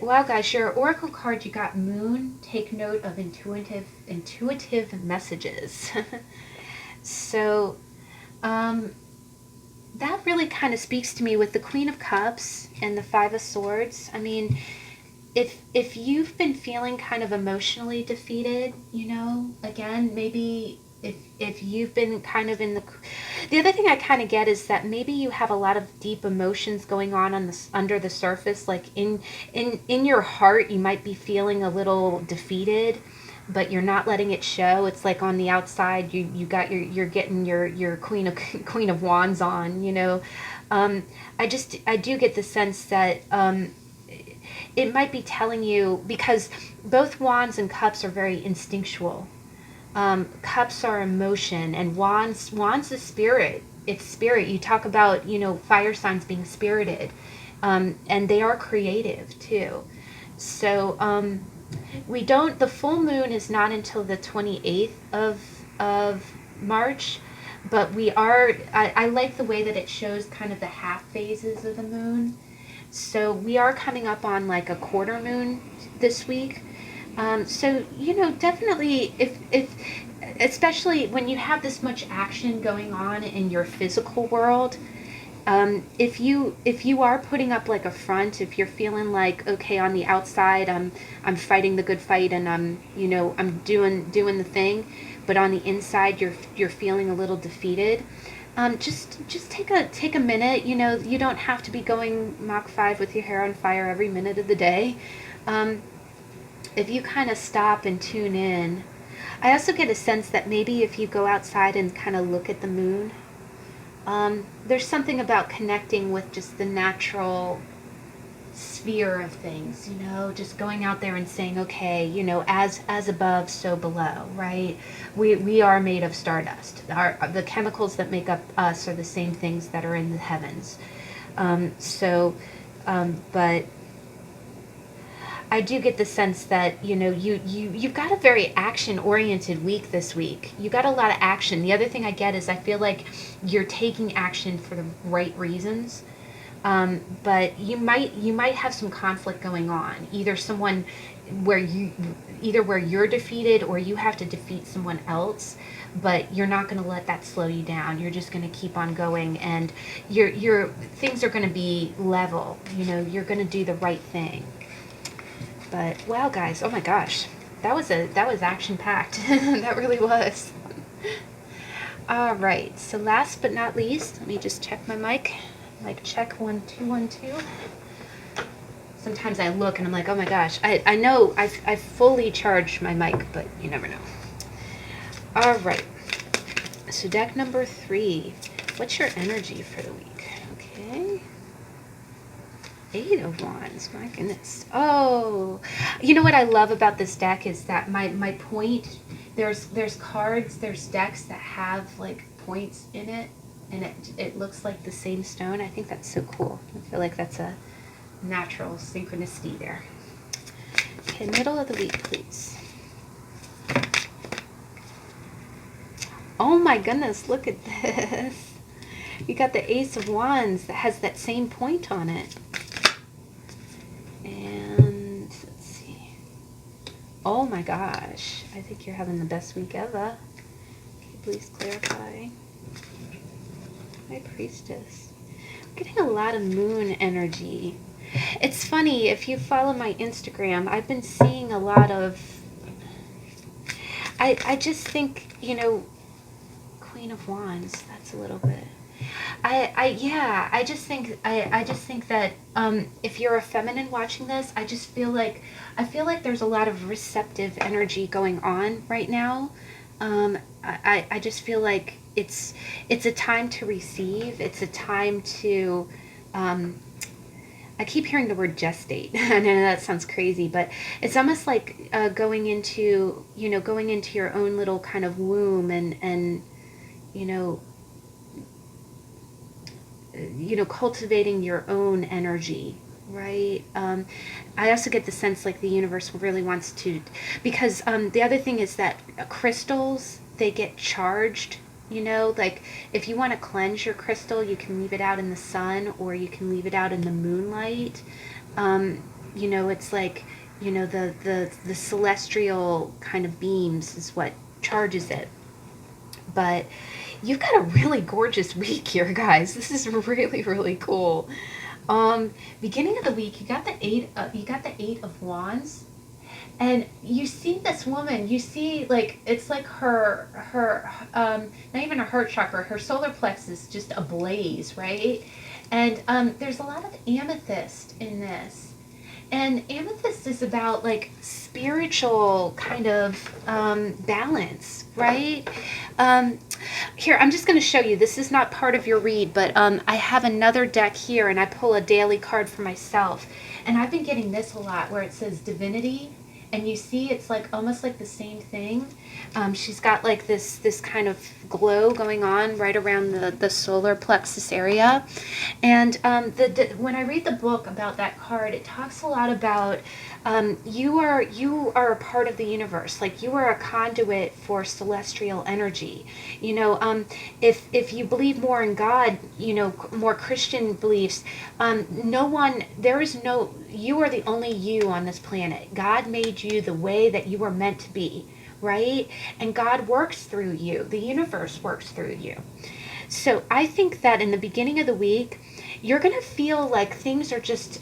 wow, guys, your oracle card, you got Moon. Take note of intuitive messages. So that really kind of speaks to me with the Queen of Cups and the Five of Swords. I mean, if you've been feeling kind of emotionally defeated, again, maybe if you've been kind of in the other thing I kind of get is that maybe you have a lot of deep emotions going on the under the surface, like in your heart you might be feeling a little defeated, but you're not letting it show. It's like on the outside you're getting your Queen of Wands on, I do get the sense that it might be telling you, because both Wands and Cups are very instinctual. Cups are emotion, and wands is spirit. It's spirit. You talk about, fire signs being spirited, and they are creative too. So the full moon is not until the 28th of March, but I like the way that it shows kind of the half phases of the moon. So we are coming up on like a quarter moon this week. So, definitely if especially when you have this much action going on in your physical world, if you are putting up like a front, if you're feeling like, okay, on the outside I'm fighting the good fight, and I'm doing the thing, but on the inside you're feeling a little defeated, just take a minute. You don't have to be going Mach 5 with your hair on fire every minute of the day. If you kind of stop and tune in. I also get a sense that maybe if you go outside and kind of look at the moon, there's something about connecting with just the natural sphere of things, just going out there and saying, okay, as above, so below, right? We are made of stardust. The chemicals that make up us are the same things that are in the heavens. But I do get the sense that, you've got a very action-oriented week this week. You got a lot of action. The other thing I get is I feel like you're taking action for the right reasons. But you might have some conflict going on. Either where you're defeated, or you have to defeat someone else. But you're not going to let that slow you down. You're just going to keep on going, and your things are going to be level. You're going to do the right thing. But wow, guys, oh my gosh, that was action packed. That really was. All right, so last but not least, let me just check my mic. Mic check, 1 2 1 2. Sometimes I look and I'm like, oh my gosh, I know I've fully charged my mic, but you never know. All right, so deck number 3. What's your energy for the week? Okay. 8 of Wands, my goodness. Oh, you know what I love about this deck is that my point, there's cards, there's decks that have like points in it, and it looks like the same stone. I think that's so cool. I feel like that's a natural synchronicity there. Okay, middle of the week, please. Oh my goodness, look at this. You got the Ace of Wands that has that same point on it. And let's see. Oh my gosh, I think you're having the best week ever. Can you please clarify? High Priestess. I'm getting a lot of moon energy. It's funny, if you follow my Instagram, I've been seeing a lot of, I just think, Queen of Wands, that's a little bit. I just think that if you're a feminine watching this, I feel like there's a lot of receptive energy going on right now. I just feel like it's a time to receive. It's a time to I keep hearing the word gestate. I know that sounds crazy, but it's almost like going into your own little kind of womb, and cultivating your own energy, right? I also get the sense like the universe really wants to, because the other thing is that crystals, they get charged. Like if you want to cleanse your crystal, you can leave it out in the sun or you can leave it out in the moonlight. It's like, the celestial kind of beams is what charges it. But you've got a really gorgeous week here, guys. This is really, really cool. Beginning of the week, you got the 8 of Wands, and you see this woman. You see, like, it's like her not even a heart chakra, her solar plexus just ablaze, right? And there's a lot of amethyst in this. And amethyst is about like spiritual kind of balance, right? Um, Here, I'm just going to show you. This is not part of your read, but I have another deck here, and I pull a daily card for myself. And I've been getting this a lot, where it says divinity, and you see it's like almost like the same thing. She's got like this kind of glow going on right around the solar plexus area. And when I read the book about that card, it talks a lot about you are a part of the universe. Like you are a conduit for celestial energy. If you believe more in God, more Christian beliefs, no one, there is no, you are the only you on this planet. God made you the way that you were meant to be, right? And God works through you. The universe works through you. So I think that in the beginning of the week, you're gonna feel like things are just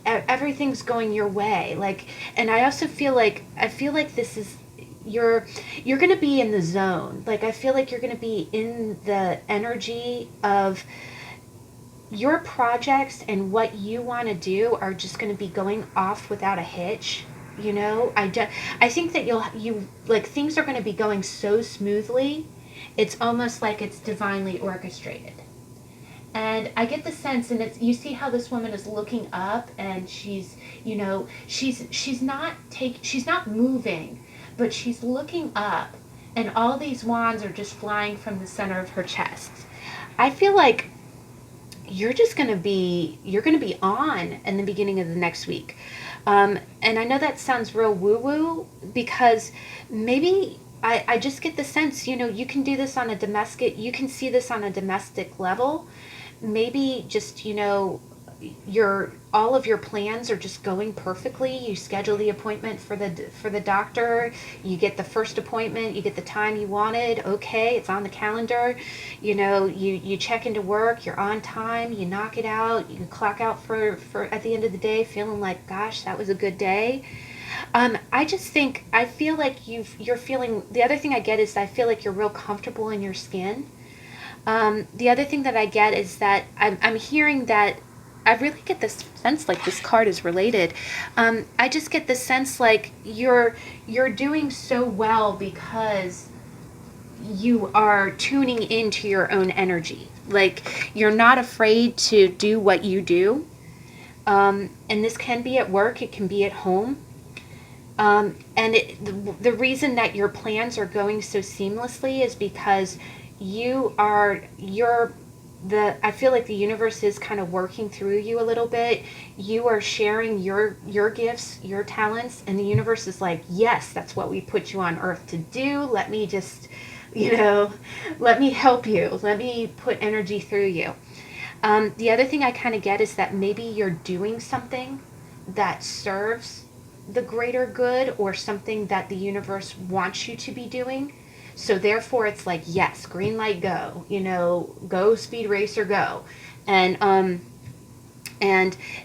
everything's going your way. Like, and I feel like this is you're gonna be in the zone. Like I feel like you're gonna be in the energy of your projects, and what you want to do are just going to be going off without a hitch. I think that you like things are going to be going so smoothly. It's almost like it's divinely orchestrated. And I get the sense, and it's, you see how this woman is looking up, and she's not moving, but she's looking up, and all these wands are just flying from the center of her chest. I feel like you're gonna be on in the beginning of the next week. And I know that sounds real woo woo, because maybe I just get the sense, you can do this on a domestic, you can see this on a domestic level. Maybe just, your all of your plans are just going perfectly. You schedule the appointment for the doctor, you get the first appointment, you get the time you wanted, okay, it's on the calendar. You check into work, you're on time, you knock it out, you clock out for at the end of the day feeling like, gosh, that was a good day. I feel like you're feeling, the other thing I get is I feel like you're real comfortable in your skin. The other thing that I get is that I'm hearing that I really get this sense like this card is related. I just get the sense like you're doing so well because you are tuning into your own energy. Like you're not afraid to do what you do. And this can be at work, it can be at home. The reason that your plans are going so seamlessly is because I feel like the universe is kind of working through you a little bit. You are sharing your gifts, your talents, and the universe is like, yes, that's what we put you on earth to do. Let me just, let me help you. Let me put energy through you. The other thing I kind of get is that maybe you're doing something that serves the greater good, or something that the universe wants you to be doing. So therefore it's like, yes, green light, go, go speed racer, go. And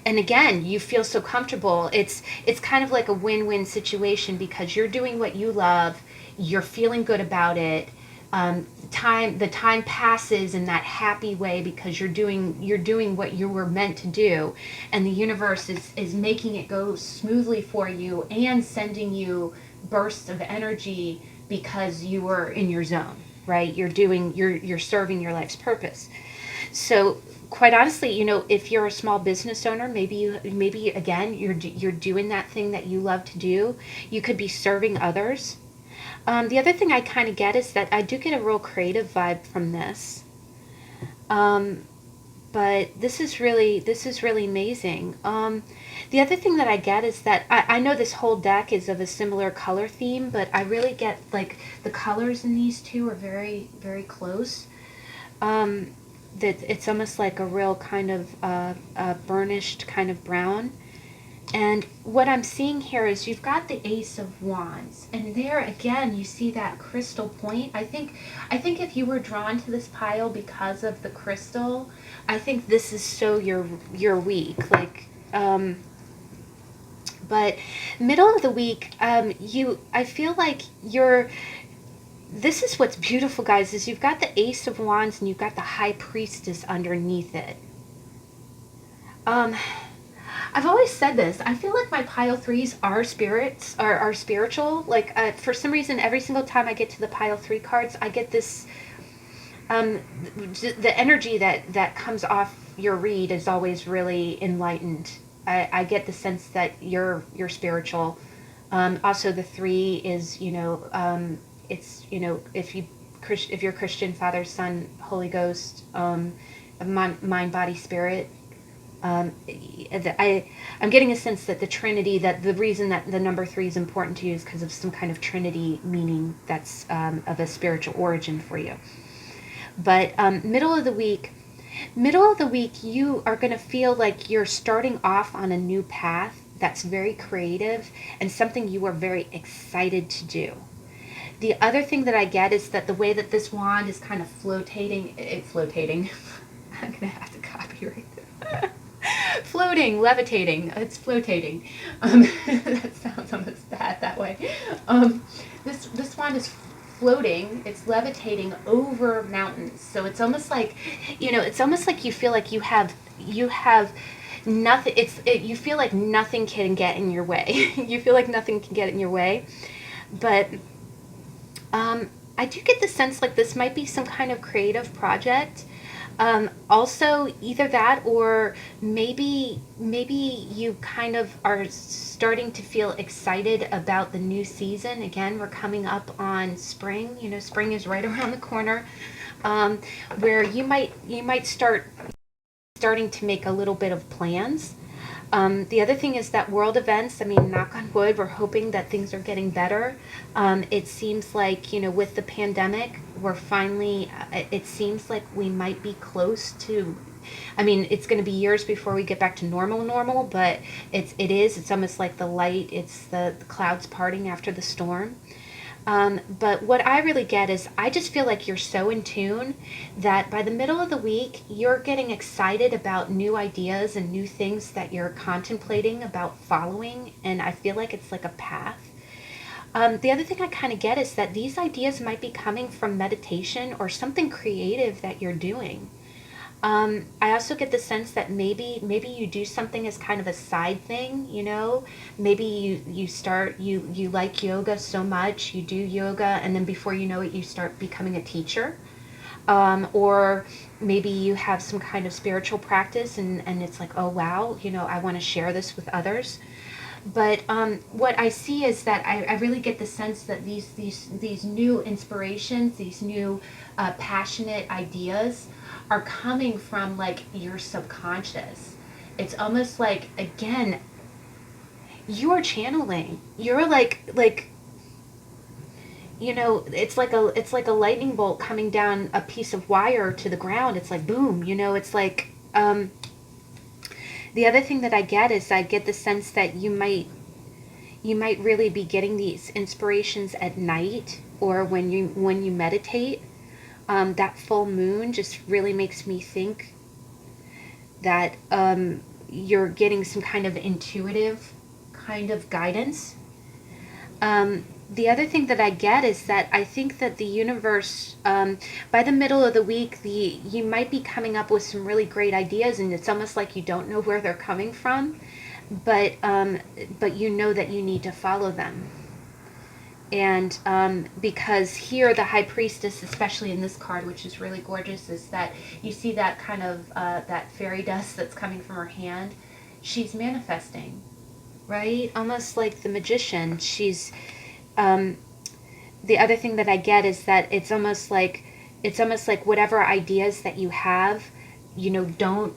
again, you feel so comfortable. It's kind of like a win-win situation, because you're doing what you love, you're feeling good about it. The time passes in that happy way because you're doing what you were meant to do, and the universe is making it go smoothly for you and sending you bursts of energy because you were in your zone, right? You're serving your life's purpose. So quite honestly, if you're a small business owner, maybe again you're doing that thing that you love to do. You could be serving others. The other thing I kind of get is that I do get a real creative vibe from this. but this is really amazing. The other thing that I get is that I know this whole deck is of a similar color theme, but I really get like the colors in these two are very, very close. That it's almost like a real kind of burnished kind of brown. And what I'm seeing here is you've got the Ace of Wands, and there again you see that crystal point. I think if you were drawn to this pile because of the crystal, I think this is so your week. Like, but middle of the week, I feel like you're. This is what's beautiful, guys. Is you've got the Ace of Wands and you've got the High Priestess underneath it. I've always said this. I feel like my pile threes are spirits, are spiritual. Like, for some reason, every single time I get to the pile three cards, I get this, the energy that comes off your read is always really enlightened. I get the sense that you're spiritual. Also, the three is, it's, if you're Christian, Father, Son, Holy Ghost, mind, body, spirit. I'm getting a sense that the Trinity, that the reason that the number three is important to you is because of some kind of Trinity meaning that's of a spiritual origin for you. But middle of the week, you are going to feel like you're starting off on a new path that's very creative and something you are very excited to do. The other thing that I get is that the way that this wand is kind of flotating, I'm going to have to copyright that. Floating, levitating, it's flotating. That sounds almost bad that way. This wand is floating, it's levitating over mountains. So it's almost like, it's almost like you feel like you have nothing, you feel like nothing can get in your way. You feel like nothing can get in your way. But I do get the sense like this might be some kind of creative project. Also, either that or maybe you kind of are starting to feel excited about the new season. Again, we're coming up on spring. Spring is right around the corner, where you might starting to make a little bit of plans. The other thing is that world events, I mean, knock on wood, we're hoping that things are getting better. It seems like, with the pandemic, we're finally, it seems like we might be close to, I mean, it's going to be years before we get back to normal, but it's almost like the light, it's the clouds parting after the storm. But what I really get is I just feel like you're so in tune that by the middle of the week, you're getting excited about new ideas and new things that you're contemplating about following. And I feel like it's like a path. The other thing I kind of get is that these ideas might be coming from meditation or something creative that you're doing. I also get the sense that maybe you do something as kind of a side thing, maybe you like yoga so much, you do yoga, and then before you know it, you start becoming a teacher. Or maybe you have some kind of spiritual practice and it's like, oh wow, I want to share this with others. But what I see is that I really get the sense that these new inspirations, these new passionate ideas are coming from like your subconscious. It's almost like, again, you're channeling. You're like it's like a lightning bolt coming down a piece of wire to the ground. It's like boom. It's like the other thing that I get is I get the sense that you might really be getting these inspirations at night or when you meditate. That full moon just really makes me think that you're getting some kind of intuitive kind of guidance. The other thing that I get is that I think that the universe, by the middle of the week, you might be coming up with some really great ideas, and it's almost like you don't know where they're coming from, but you know that you need to follow them. And because here the High Priestess, especially in this card, which is really gorgeous, is that you see that kind of that fairy dust that's coming from her hand. She's manifesting, right? Almost like the magician. She's the other thing that I get is that it's almost like whatever ideas that you have, don't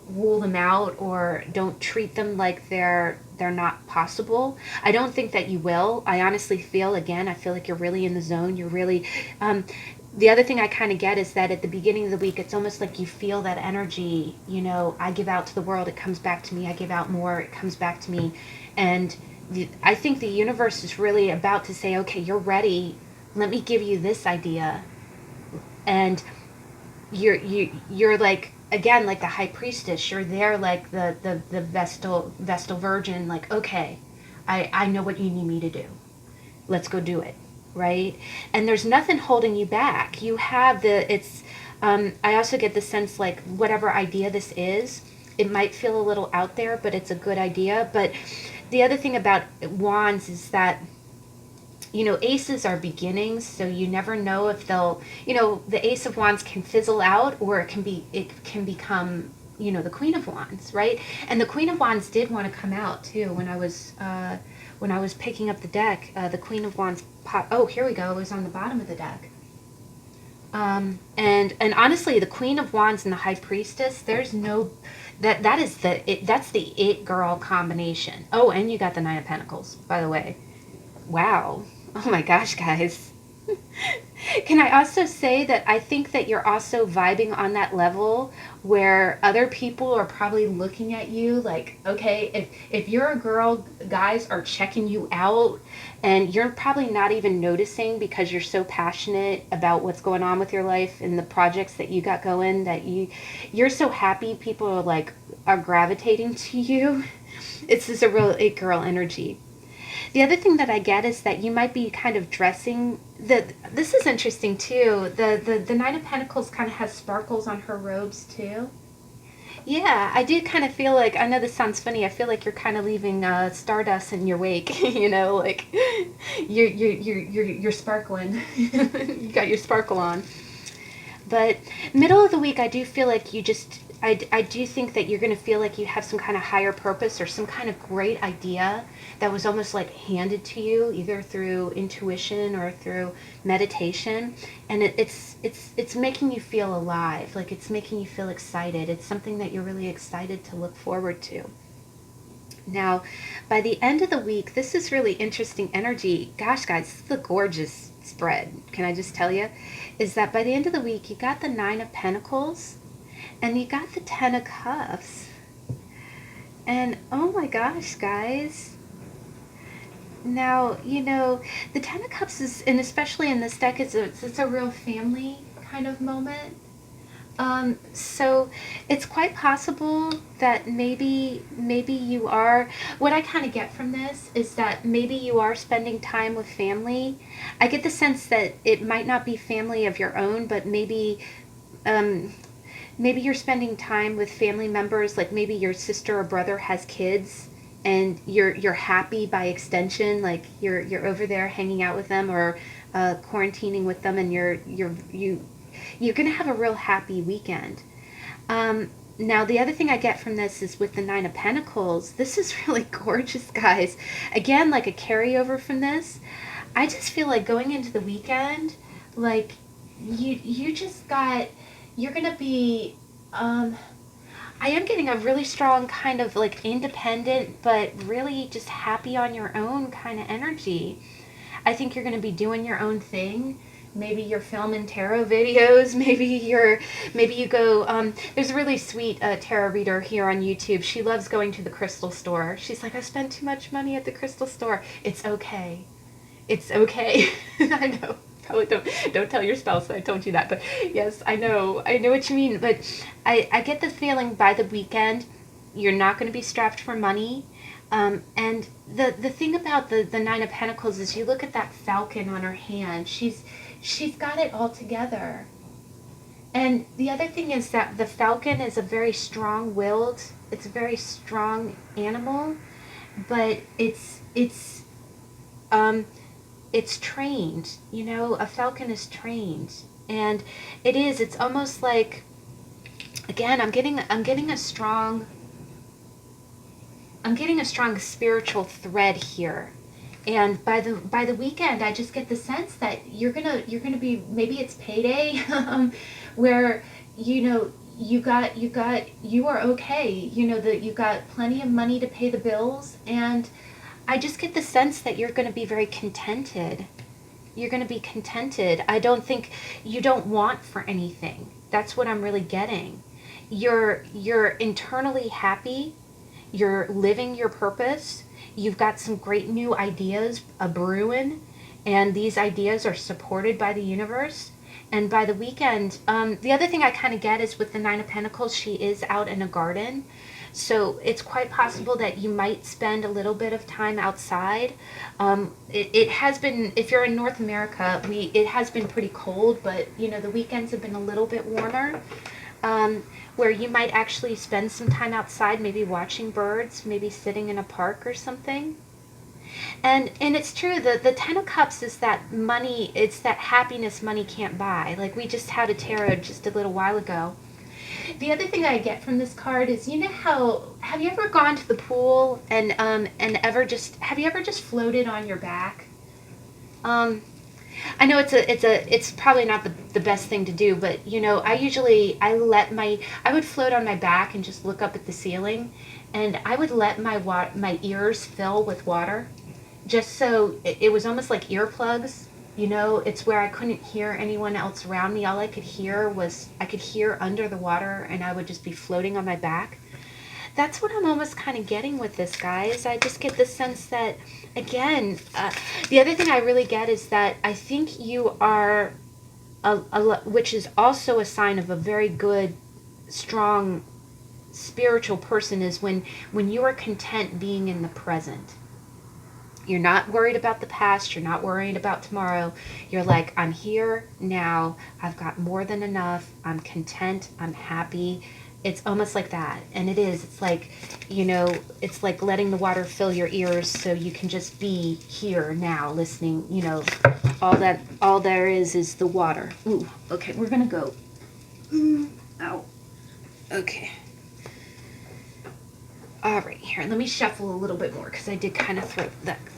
rule them out, or don't treat them like they're not possible. I don't think that you will. I honestly feel, again, I feel like you're really in the zone. You're really the other thing I kind of get is that at the beginning of the week, it's almost like you feel that energy. I give out to the world, it comes back to me. I give out more, it comes back to me. And I think the universe is really about to say, okay, you're ready. Let me give you this idea. And you're like, again, like the high priestess. You're there like the Vestal Virgin, like, okay, I know what you need me to do. Let's go do it, right? And there's nothing holding you back. You have I also get the sense, like, whatever idea this is, it might feel a little out there, but it's a good idea. But the other thing about wands is that, aces are beginnings, so you never know if they'll, the ace of wands can fizzle out, or it can become, the queen of wands, right? And the queen of wands did want to come out too when I was picking up the deck. The queen of wands pop. Oh, here we go. It was on the bottom of the deck. And honestly, the queen of wands and the high priestess, there's no, that's the it girl combination. Oh, and you got the nine of pentacles, by the way. Wow. Oh my gosh, guys. Can I also say that I think that you're also vibing on that level where other people are probably looking at you like, okay, if you're a girl, guys are checking you out, and you're probably not even noticing because you're so passionate about what's going on with your life and the projects that you got going, that you're so happy people are gravitating to you. It's just a real it girl energy. The other thing that I get is that you might be kind of dressing this is interesting too. The Nine of Pentacles kind of has sparkles on her robes too. Yeah, I do kind of feel like, I know this sounds funny, I feel like you're kind of leaving stardust in your wake, like you're sparkling. You got your sparkle on. But middle of the week, I do feel like I do think that you're going to feel like you have some kind of higher purpose or some kind of great idea that was almost like handed to you, either through intuition or through meditation. And it's making you feel alive, like it's making you feel excited. It's something that you're really excited to look forward to. Now, by the end of the week, this is really interesting energy. Gosh, guys, this is a gorgeous spread. Can I just tell you? Is that by the end of the week, you got the Nine of Pentacles and you got the Ten of Cups. And oh my gosh, guys. Now, the Ten of Cups is, and especially in this deck, it's a real family kind of moment. So it's quite possible that maybe you are, what I kind of get from this is that maybe you are spending time with family. I get the sense that it might not be family of your own, but maybe you're spending time with family members, like maybe your sister or brother has kids and you're happy by extension, like you're over there hanging out with them, or quarantining with them, and you're going to have a real happy weekend. Now, the other thing I get from this is with the Nine of Pentacles, this is really gorgeous, guys. Again, like a carryover from this, I just feel like going into the weekend, like you're going to be, I am getting a really strong kind of like independent, but really just happy on your own kind of energy. I think you're going to be doing your own thing. Maybe you're filming tarot videos. Maybe you go, there's a really sweet tarot reader here on YouTube. She loves going to the crystal store. She's like, I spent too much money at the crystal store. It's okay. It's okay. I know. Probably don't tell your spouse that I told you that. But yes, I know what you mean. But I get the feeling by the weekend, you're not going to be strapped for money. And the thing about the Nine of Pentacles is, you look at that falcon on her hand. She's got it all together. And the other thing is that the falcon is a very strong-willed, it's a very strong animal, but it's trained. A falcon is trained, and it's almost like, again, I'm getting a strong spiritual thread here. And by the weekend, I just get the sense that you're gonna be, maybe it's payday, where you are okay. You know that you got plenty of money to pay the bills, and I just get the sense that you're going to be very contented. You're going to be contented. I don't think you don't want for anything. That's what I'm really getting. You're internally happy. You're living your purpose. You've got some great new ideas a brewing, and these ideas are supported by the universe. And by the weekend, the other thing I kind of get is with the Nine of Pentacles, she is out in a garden. So it's quite possible that you might spend a little bit of time outside. It has been, if you're in North America, it has been pretty cold, but you know the weekends have been a little bit warmer. Where you might actually spend some time outside, maybe watching birds, maybe sitting in a park or something. And it's true, the Ten of Cups is that money, it's that happiness money can't buy. Like we just had a tarot just a little while ago. The other thing I get from this card is, you know how, have you ever gone to the pool and have you ever just floated on your back? I know it's probably not the best thing to do, but you know, I would float on my back and just look up at the ceiling, and I would let my ears fill with water, just so it was almost like earplugs. You know, it's where I couldn't hear anyone else around me. All I could hear was I could hear under the water, and I would just be floating on my back. That's what I'm almost kind of getting with this, guys. I just get the sense that, again, the other thing I really get is that I think you are, which is also a sign of a very good, strong, spiritual person, is when you are content being in the present. You're not worried about the past. You're not worried about tomorrow. You're like, I'm here now. I've got more than enough. I'm content. I'm happy. It's almost like that. And it is. It's like, you know, it's like letting the water fill your ears so you can just be here now listening. You know, all there is the water. Ooh, okay, we're going to go. Ow. Okay. All right, here, let me shuffle a little bit more because I did kind of throw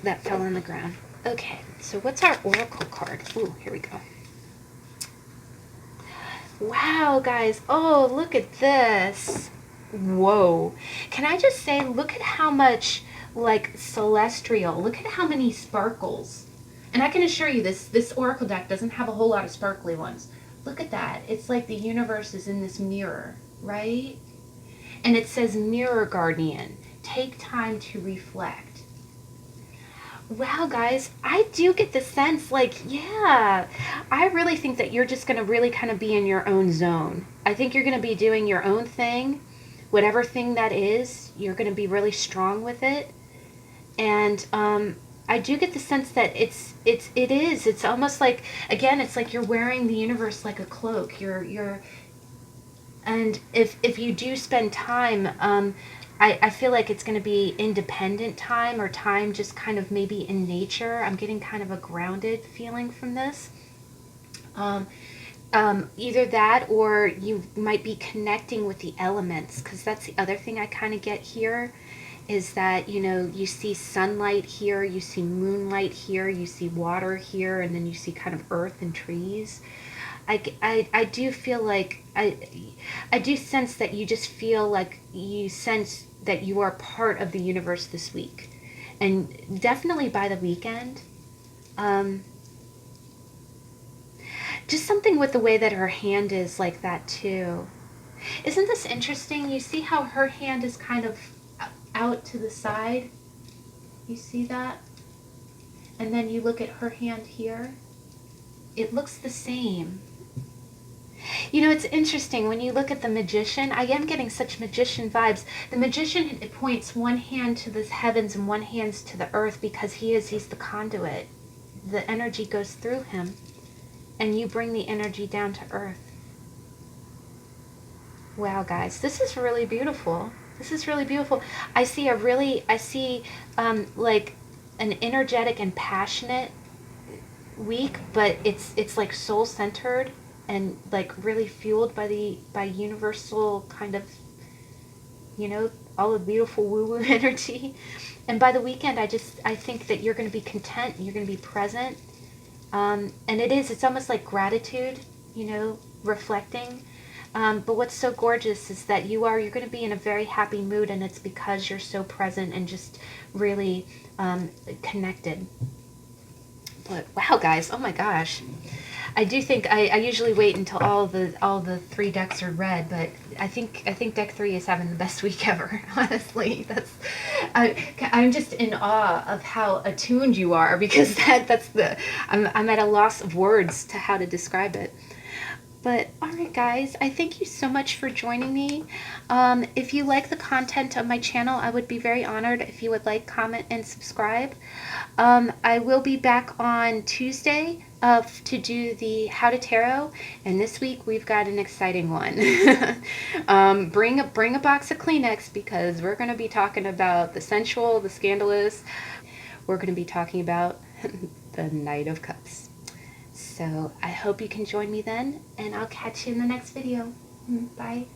that fell on the ground. Okay, so what's our oracle card? Ooh, here we go. Wow, guys. Oh, look at this. Whoa. Can I just say, look at how much, like, celestial. Look at how many sparkles. And I can assure you this oracle deck doesn't have a whole lot of sparkly ones. Look at that. It's like the universe is in this mirror, right? And it says, Mirror Guardian, take time to reflect. Wow, guys, I do get the sense, like, yeah, I really think that you're just going to really kind of be in your own zone. I think you're going to be doing your own thing, whatever thing that is. You're going to be really strong with it. And I do get the sense that it's almost like, again, it's like you're wearing the universe like a cloak. And if you do spend time, I feel like it's going to be independent time, or time just kind of maybe in nature. I'm getting kind of a grounded feeling from this. Either that, or you might be connecting with the elements, because that's the other thing I kind of get here, is that, you know, you see sunlight here, you see moonlight here, you see water here, and then you see kind of earth and trees. I do feel like, I do sense that you just feel like you sense that you are part of the universe this week. And definitely by the weekend. Just something with the way that her hand is like that too. Isn't this interesting? You see how her hand is kind of out to the side? You see that? And then you look at her hand here. It looks the same. You know, it's interesting when you look at the magician. I am getting such magician vibes. The magician, it points one hand to the heavens and one hand to the earth, because he's the conduit. The energy goes through him, and you bring the energy down to earth. Wow, guys, this is really beautiful. This is really beautiful. I see like an energetic and passionate week, but it's like soul centered and like really fueled by universal kind of, you know, all the beautiful woo-woo energy. And by the weekend, I think that you're going to be content, you're going to be present. And it's almost like gratitude, you know, reflecting. But what's so gorgeous is that you're going to be in a very happy mood, and it's because you're so present and just really connected. But wow, guys, oh my gosh. I do think I usually wait until all the 3 decks are read, but I think deck 3 is having the best week ever. Honestly, I'm just in awe of how attuned you are, because I'm at a loss of words to how to describe it. But alright guys, I thank you so much for joining me. If you like the content of my channel, I would be very honored if you would like, comment, and subscribe. I will be back on Tuesday to do the How to Tarot, and this week we've got an exciting one. Bring a box of Kleenex, because we're going to be talking about the sensual, the scandalous. We're going to be talking about the Knight of Cups. So I hope you can join me then, and I'll catch you in the next video. Bye.